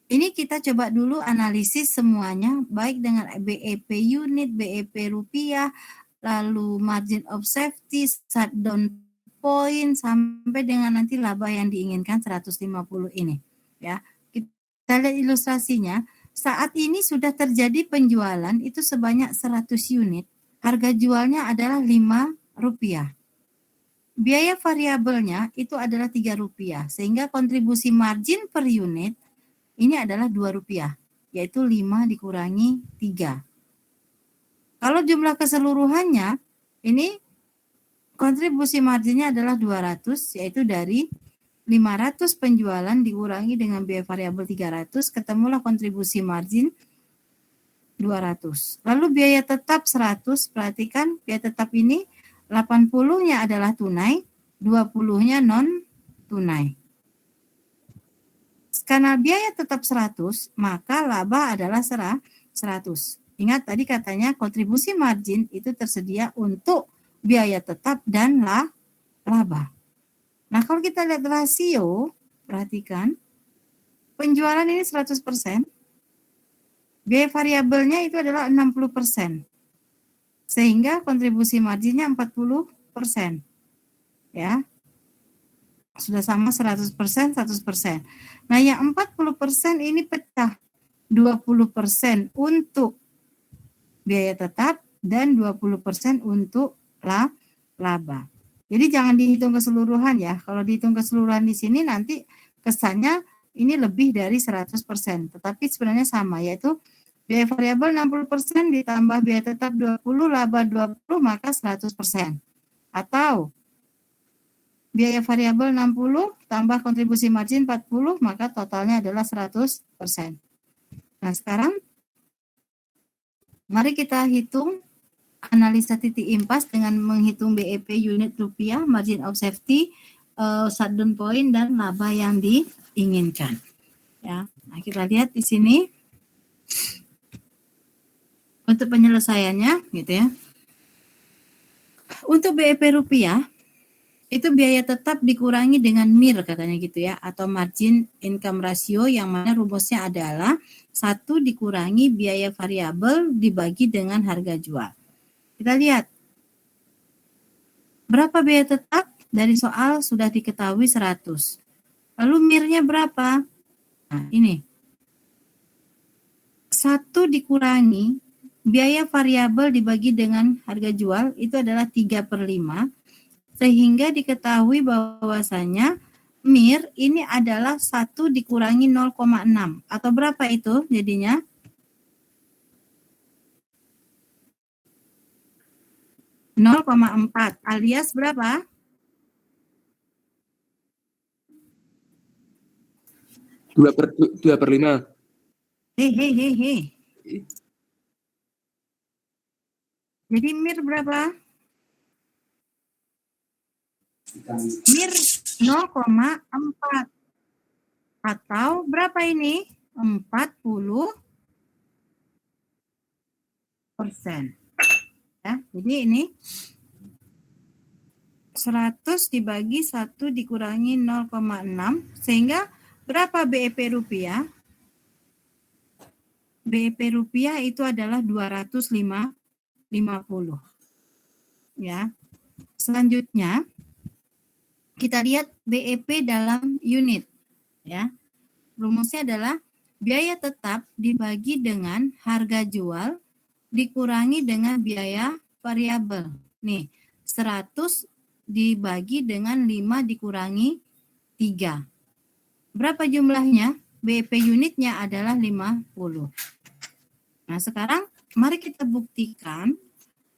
ini kita coba dulu analisis semuanya, baik dengan BEP unit, BEP rupiah, lalu margin of safety, shutdown point, sampai dengan nanti laba yang diinginkan 150 ini. Ya, kita lihat ilustrasinya. Saat ini sudah terjadi penjualan itu sebanyak 100 unit. Harga jualnya adalah Rp5. Biaya variabelnya itu adalah Rp3, sehingga kontribusi margin per unit ini adalah Rp2, yaitu 5 dikurangi 3. Kalau jumlah keseluruhannya, ini kontribusi marginnya adalah 200, yaitu dari 500 penjualan dikurangi dengan biaya variabel 300, ketemulah kontribusi margin 200. Lalu biaya tetap 100, perhatikan biaya tetap ini 80-nya adalah tunai, 20-nya non tunai. Karena biaya tetap 100, maka laba adalah 100. Ingat tadi katanya kontribusi margin itu tersedia untuk biaya tetap dan laba. Nah, kalau kita lihat rasio, perhatikan, penjualan ini 100%, biaya variabelnya itu adalah 60%. Sehingga kontribusi marginnya 40%. Ya. Sudah sama 100%, 100%. Nah, yang 40% ini pecah. 20% untuk biaya tetap dan 20% untuk laba. Jadi jangan dihitung keseluruhan ya. Kalau dihitung keseluruhan di sini nanti kesannya ini lebih dari 100%. Tetapi sebenarnya sama, yaitu biaya variabel 60% ditambah biaya tetap 20, laba 20, maka 100%. Atau biaya variabel 60 tambah kontribusi margin 40, maka totalnya adalah 100%. Nah, sekarang Mari kita hitung analisa titik impas dengan menghitung BEP unit rupiah, margin of safety, shutdown point, dan laba yang diinginkan. Ya, nah kita lihat di sini untuk penyelesaiannya, gitu ya. Untuk BEP rupiah itu biaya tetap dikurangi dengan MIR katanya gitu ya, atau margin income ratio, yang mana rumusnya adalah 1 dikurangi biaya variabel dibagi dengan harga jual. Kita lihat berapa biaya tetap dari soal sudah diketahui 100. Lalu MIR-nya berapa? Nah, ini 1 dikurangi biaya variabel dibagi dengan harga jual itu adalah 3/5, sehingga diketahui bahwasanya MIR ini adalah 1 dikurangi 0,6, atau berapa itu jadinya? (0,4) alias berapa? Dua per 5. Hei. Jadi MIR berapa? MIR 0,4. Atau berapa ini? 40%. Ya, jadi ini 100 dibagi 1 dikurangi 0,6, sehingga berapa BEP rupiah? BEP rupiah itu adalah 250. Ya. Selanjutnya kita lihat BEP dalam unit, ya. Rumusnya adalah biaya tetap dibagi dengan harga jual dikurangi dengan biaya variabel. Nih, 100 dibagi dengan 5 dikurangi 3. Berapa jumlahnya? BEP unitnya adalah 50. Nah, sekarang mari kita buktikan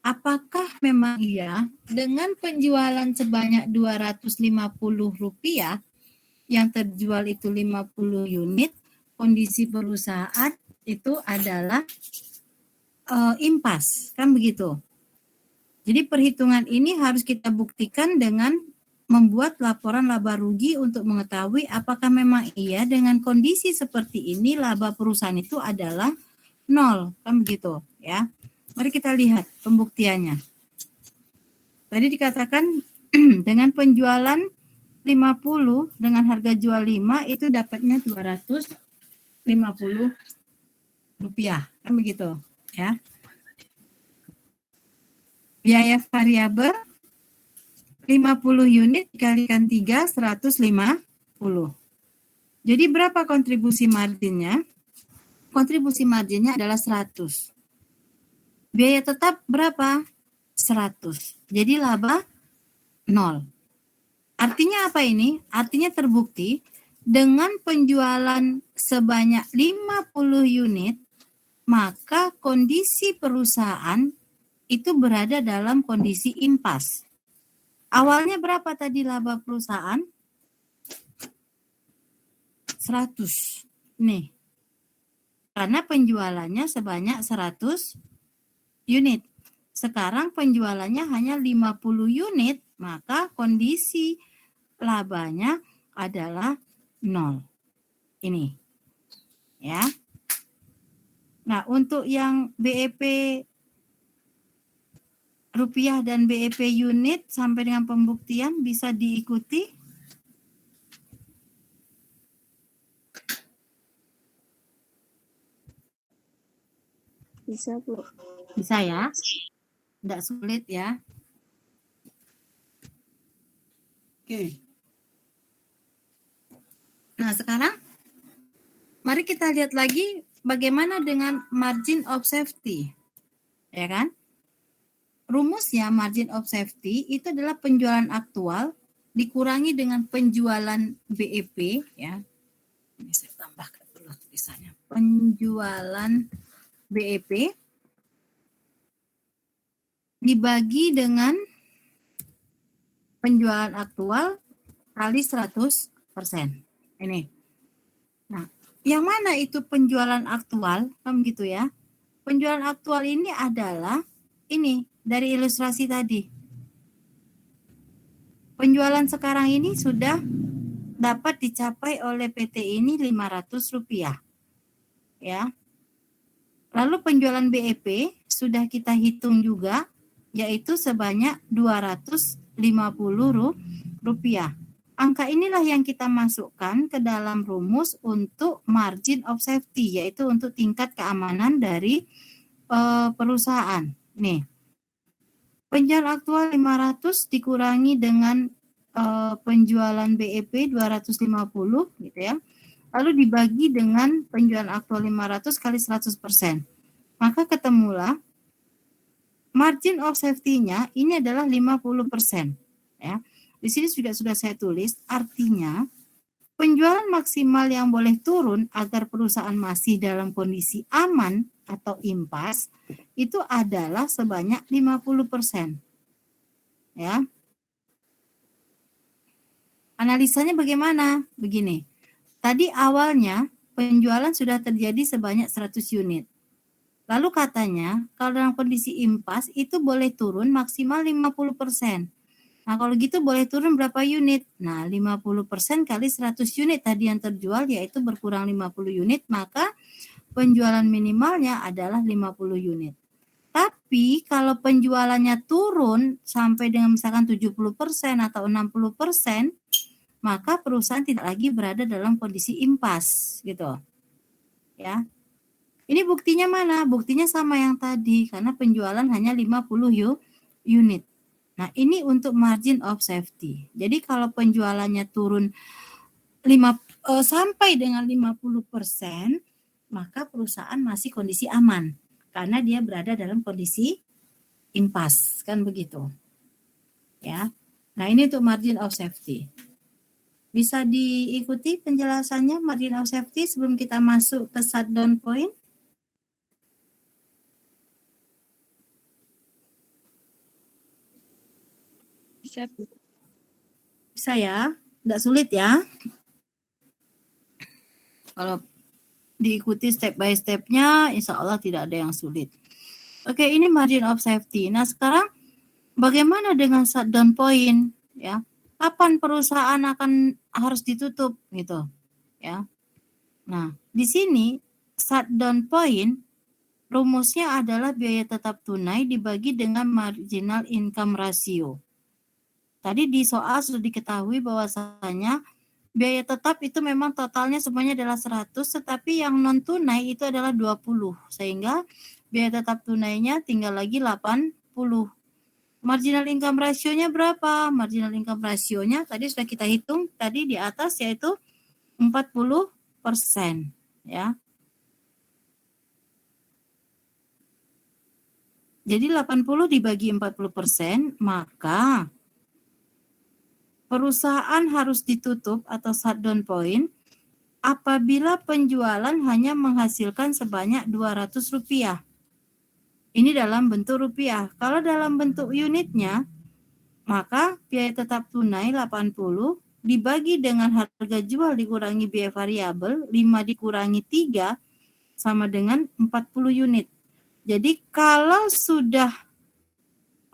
apakah memang iya dengan penjualan sebanyak 250 rupiah yang terjual itu 50 unit, kondisi perusahaan itu adalah impas, kan begitu. Jadi perhitungan ini harus kita buktikan dengan membuat laporan laba rugi untuk mengetahui apakah memang iya dengan kondisi seperti ini laba perusahaan itu adalah 0, kan begitu ya. Mari kita lihat pembuktiannya. Tadi dikatakan dengan penjualan 50 dengan harga jual 5 itu dapatnya 250 rupiah, kan begitu ya. Biaya variabel 50 unit dikalikan 3, 150. Jadi berapa kontribusi marginnya? Kontribusi marginnya adalah 100. Biaya tetap berapa? 100. Jadi laba 0. Artinya apa ini? Artinya terbukti dengan penjualan sebanyak 50 unit, maka kondisi perusahaan itu berada dalam kondisi impas. Awalnya berapa tadi laba perusahaan? 100. Nih. Karena penjualannya sebanyak 100 unit. Sekarang penjualannya hanya 50 unit, maka kondisi labanya adalah 0. Ini. Ya. Nah, untuk yang BEP rupiah dan BEP unit sampai dengan pembuktian bisa diikuti. Bisa, Bu. Bisa ya? Tidak sulit ya. Oke. Nah, sekarang mari kita lihat lagi bagaimana dengan margin of safety. Ya kan? Rumusnya margin of safety itu adalah penjualan aktual dikurangi dengan penjualan BEP ya. Ini saya tambahkan dulu tulisannya. Penjualan BEP dibagi dengan penjualan aktual kali 100%. Ini. Nah, yang mana itu penjualan aktual? Kan gitu ya. Penjualan aktual ini adalah ini dari ilustrasi tadi. Penjualan sekarang ini sudah dapat dicapai oleh PT ini Rp500. Ya. Lalu penjualan BEP sudah kita hitung juga, yaitu sebanyak Rp250. Angka inilah yang kita masukkan ke dalam rumus untuk margin of safety, yaitu untuk tingkat keamanan dari perusahaan. Nih, penjualan aktual 500 dikurangi dengan penjualan BEP 250 gitu ya. Lalu dibagi dengan penjualan aktual 500 kali 100%. Maka ketemulah margin of safety-nya ini adalah 50%. Ya. Di sini juga sudah saya tulis, artinya penjualan maksimal yang boleh turun agar perusahaan masih dalam kondisi aman atau impas itu adalah sebanyak 50%. Ya. Analisanya bagaimana? Begini. Tadi awalnya penjualan sudah terjadi sebanyak 100 unit. Lalu katanya kalau dalam kondisi impas itu boleh turun maksimal 50%. Nah kalau gitu boleh turun berapa unit? Nah 50% kali 100 unit tadi yang terjual yaitu berkurang 50 unit, maka penjualan minimalnya adalah 50 unit. Tapi kalau penjualannya turun sampai dengan misalkan 70% atau 60%, maka perusahaan tidak lagi berada dalam kondisi impas gitu. Ya. Ini buktinya mana? Buktinya sama yang tadi karena penjualan hanya 50 unit. Nah, ini untuk margin of safety. Jadi kalau penjualannya turun sampai dengan 50%, maka perusahaan masih kondisi aman karena dia berada dalam kondisi impas, kan begitu. Ya. Nah, ini untuk margin of safety. Bisa diikuti penjelasannya margin of safety sebelum kita masuk ke shutdown point? Bisa ya? Tidak sulit ya? Kalau diikuti step by step-nya, insya Allah tidak ada yang sulit. Oke, ini margin of safety. Nah, sekarang bagaimana dengan shutdown point? Ya, kapan perusahaan akan harus ditutup gitu? Ya. Nah, di sini shutdown point rumusnya adalah biaya tetap tunai dibagi dengan marginal income ratio. Tadi di soal sudah diketahui bahwasanya biaya tetap itu memang totalnya semuanya adalah 100, tetapi yang non tunai itu adalah 20. Sehingga biaya tetap tunainya tinggal lagi 80. Marginal income ratio-nya berapa? Marginal income ratio-nya tadi sudah kita hitung tadi di atas yaitu 40%, ya. Jadi 80 dibagi 40%, maka perusahaan harus ditutup atau shutdown point apabila penjualan hanya menghasilkan sebanyak Rp200. Ini dalam bentuk rupiah. Kalau dalam bentuk unitnya, maka biaya tetap tunai 80 dibagi dengan harga jual dikurangi biaya variabel, 5 dikurangi 3 sama dengan 40 unit. Jadi kalau sudah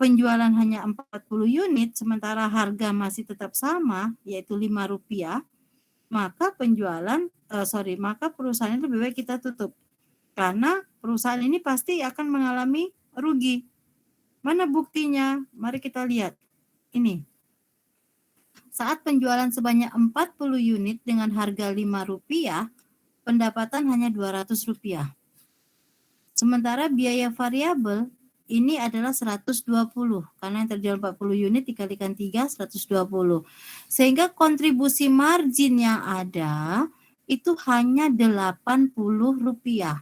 penjualan hanya 40 unit, sementara harga masih tetap sama, yaitu Rp5, maka maka perusahaan itu lebih baik kita tutup. Karena perusahaan ini pasti akan mengalami rugi. Mana buktinya? Mari kita lihat. Ini. Saat penjualan sebanyak 40 unit dengan harga Rp5, pendapatan hanya Rp200. Sementara biaya variabel ini adalah 120 karena yang terjual 40 unit dikalikan 3 120. Sehingga kontribusi margin yang ada itu hanya Rp80.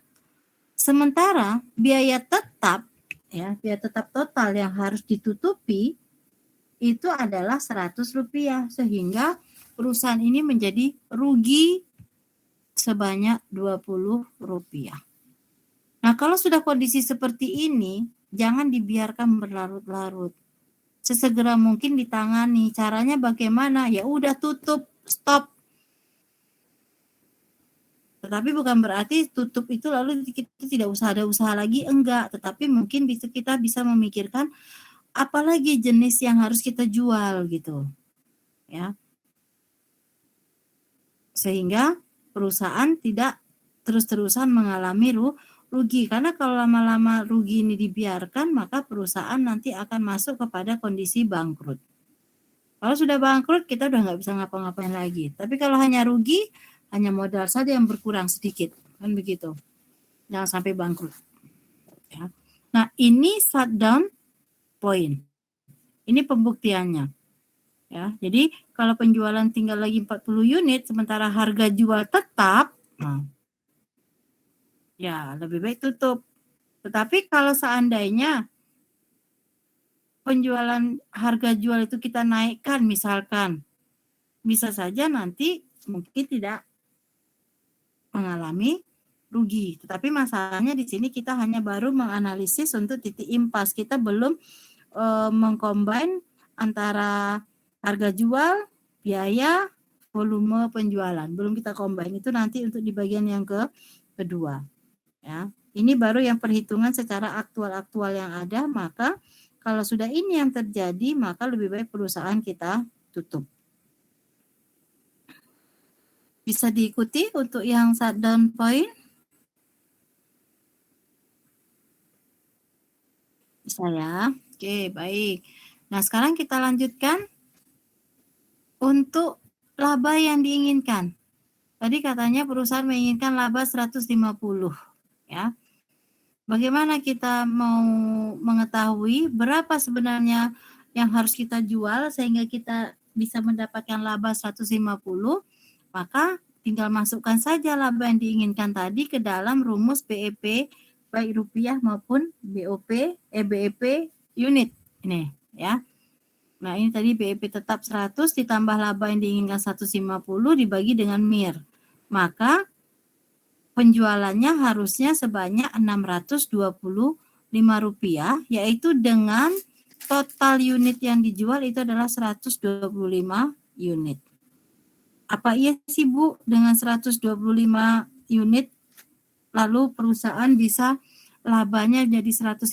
Sementara biaya tetap total yang harus ditutupi itu adalah Rp100 sehingga perusahaan ini menjadi rugi sebanyak Rp20. Nah, kalau sudah kondisi seperti ini, jangan dibiarkan berlarut-larut. Sesegera mungkin ditangani. Caranya bagaimana? Ya udah tutup, stop. Tetapi bukan berarti tutup itu lalu kita tidak usah ada usaha lagi, enggak. Tetapi mungkin kita bisa memikirkan apalagi jenis yang harus kita jual gitu. Ya. Sehingga perusahaan tidak terus-terusan mengalami rugi. Karena kalau lama-lama rugi ini dibiarkan, maka perusahaan nanti akan masuk kepada kondisi bangkrut. Kalau sudah bangkrut, kita udah nggak bisa ngapa-ngapain lagi. Tapi kalau hanya rugi, hanya modal saja yang berkurang sedikit, kan begitu. Jangan sampai bangkrut. Ya. Nah, ini shutdown point. Ini pembuktiannya. Ya, jadi kalau penjualan tinggal lagi 40 unit, sementara harga jual tetap, nah, ya lebih baik tutup. Tetapi kalau seandainya penjualan harga jual itu kita naikkan misalkan, bisa saja nanti mungkin tidak mengalami rugi. Tetapi masalahnya di sini kita hanya baru menganalisis untuk titik impas. Kita belum mengcombine antara harga jual, biaya, volume penjualan. Belum kita combine. Itu nanti untuk di bagian yang kedua. Ya. Ini baru yang perhitungan secara aktual-aktual yang ada, maka kalau sudah ini yang terjadi, maka lebih baik perusahaan kita tutup. Bisa diikuti untuk yang shutdown point? Bisa ya? Oke, baik. Nah, sekarang kita lanjutkan untuk laba yang diinginkan. Tadi katanya perusahaan menginginkan laba 150, ya. Bagaimana kita mau mengetahui berapa sebenarnya yang harus kita jual sehingga kita bisa mendapatkan laba 150? Maka tinggal masukkan saja laba yang diinginkan tadi ke dalam rumus BEP baik rupiah maupun BEP unit ini ya. Nah, ini tadi BEP tetap 100 ditambah laba yang diinginkan 150 dibagi dengan MIR. Maka penjualannya harusnya sebanyak Rp625, yaitu dengan total unit yang dijual itu adalah 125 unit. Apa iya sih Bu, dengan 125 unit lalu perusahaan bisa labanya jadi 150?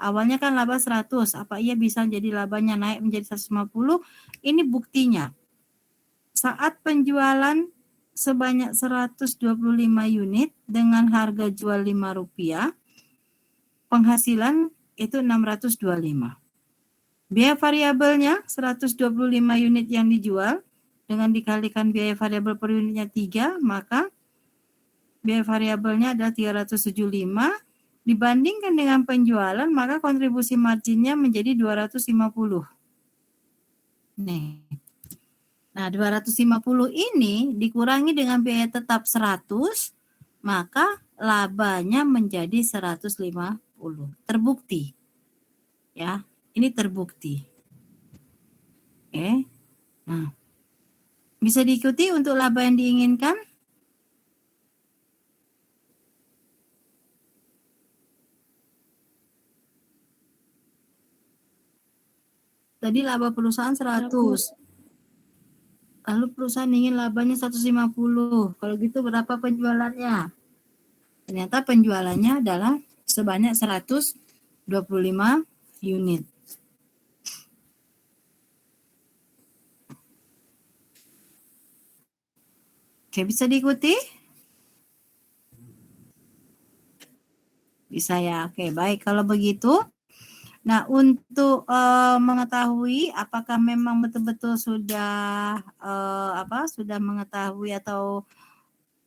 Awalnya kan laba 100, apa iya bisa jadi labanya naik menjadi 150? Ini buktinya. Saat penjualan sebanyak 125 unit dengan harga jual Rp5, penghasilan itu 625. Biaya variabelnya 125 unit yang dijual dengan dikalikan biaya variabel per unitnya 3, maka biaya variabelnya adalah 375 dibandingkan dengan penjualan, maka kontribusi marginnya menjadi 250. Nih. Nah, 250 ini dikurangi dengan biaya tetap 100, maka labanya menjadi 150. Terbukti. Ya, ini terbukti. Oke. Nah, bisa diikuti untuk laba yang diinginkan? Tadi laba perusahaan 100. Lalu perusahaan ingin labanya 150. Kalau gitu berapa penjualannya? Ternyata penjualannya adalah sebanyak 125 unit. Oke, bisa diikuti? Bisa ya. Oke, baik. Kalau begitu, nah, untuk mengetahui apakah memang betul-betul sudah sudah mengetahui atau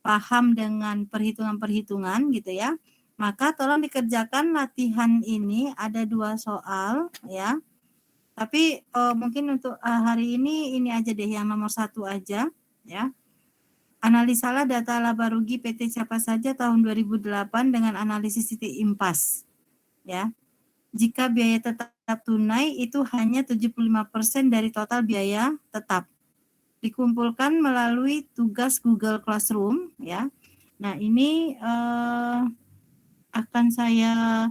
paham dengan perhitungan-perhitungan gitu ya, maka tolong dikerjakan latihan ini, ada 2 soal ya. Tapi mungkin untuk hari ini aja deh, yang nomor 1 aja ya. Analisalah data laba rugi PT siapa saja tahun 2008 dengan analisis titik impas ya. Jika biaya tetap tunai itu hanya 75% dari total biaya tetap. Dikumpulkan melalui tugas Google Classroom ya. Nah, ini akan saya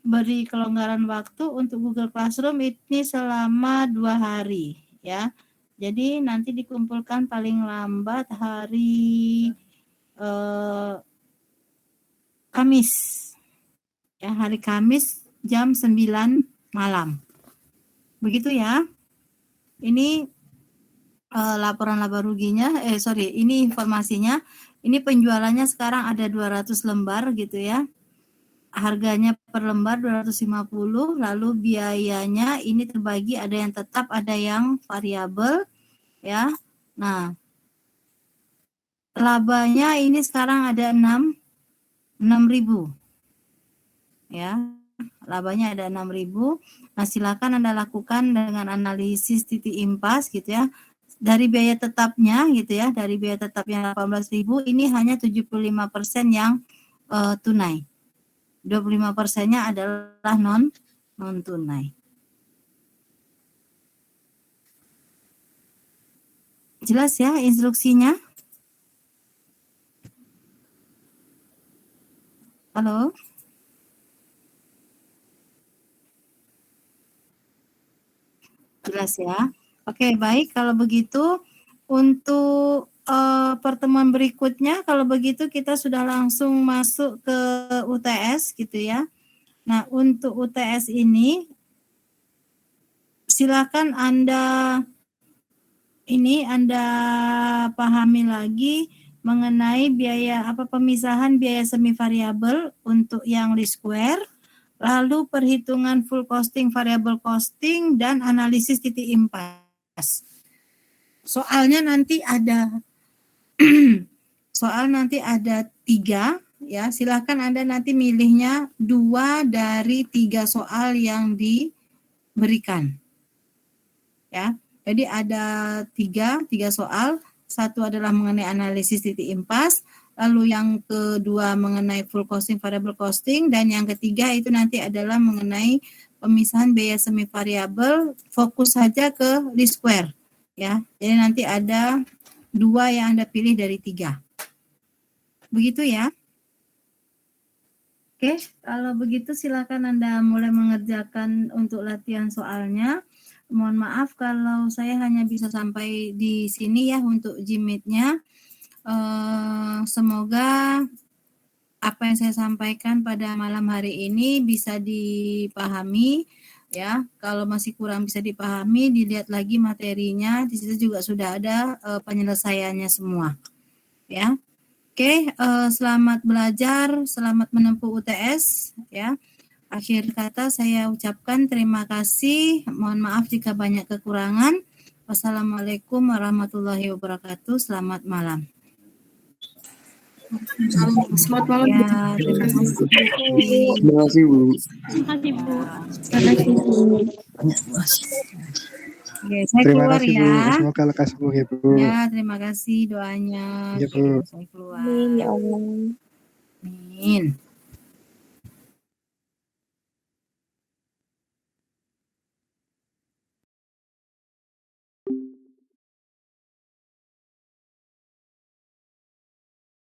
beri kelonggaran waktu untuk Google Classroom ini selama 2 hari ya. Jadi nanti dikumpulkan paling lambat hari Kamis. Ya, hari Kamis jam 9 malam. Begitu ya. Ini laporan laba ruginya, ini informasinya. Ini penjualannya sekarang ada 200 lembar gitu ya. Harganya per lembar 250, lalu biayanya ini terbagi, ada yang tetap, ada yang variabel ya. Nah, labanya ini sekarang ada 6.000 ya. Labanya ada 6.000. Nah, silakan Anda lakukan dengan analisis titik impas gitu ya. Dari biaya tetapnya gitu ya, dari biaya tetap yang 18.000 ini hanya 75% yang tunai. 25%-nya adalah non tunai. Jelas ya instruksinya? Halo? Jelas ya? Oke, baik. Kalau begitu, untuk pertemuan berikutnya, kalau begitu kita sudah langsung masuk ke UTS gitu ya. Nah, untuk UTS ini, silakan Anda pahami lagi mengenai pemisahan biaya semi variabel untuk yang least square, lalu perhitungan full costing, variable costing, dan analisis titik impas. Soalnya nanti ada 3 ya. Silakan Anda nanti milihnya 2 dari 3 soal yang diberikan. Ya. Jadi ada 3 soal. Satu adalah mengenai analisis titik impas, lalu yang kedua mengenai full costing, variable costing, dan yang ketiga itu nanti adalah mengenai pemisahan biaya semi variabel, fokus saja ke least square. Ya, jadi nanti ada 2 yang Anda pilih dari 3. Begitu ya. Oke, kalau begitu silakan Anda mulai mengerjakan untuk latihan soalnya. Mohon maaf kalau saya hanya bisa sampai di sini ya untuk Gmeet-nya. Semoga apa yang saya sampaikan pada malam hari ini bisa dipahami. Ya, kalau masih kurang bisa dipahami, dilihat lagi materinya. Di situ juga sudah ada penyelesaiannya semua. Ya, oke. Selamat belajar, selamat menempuh UTS. Ya, akhir kata saya ucapkan terima kasih. Mohon maaf jika banyak kekurangan. Wassalamualaikum warahmatullahi wabarakatuh. Selamat malam. Selamat malam. Ya, terima kasih. Terima kasih, Bu. Oke, saya Terima keluar kasih Bu. ya. Semoga lekas sembuh ya Bu. Ya, terima kasih doanya. Ya, Bu. Saya keluar. Amin ya Allah. Amin.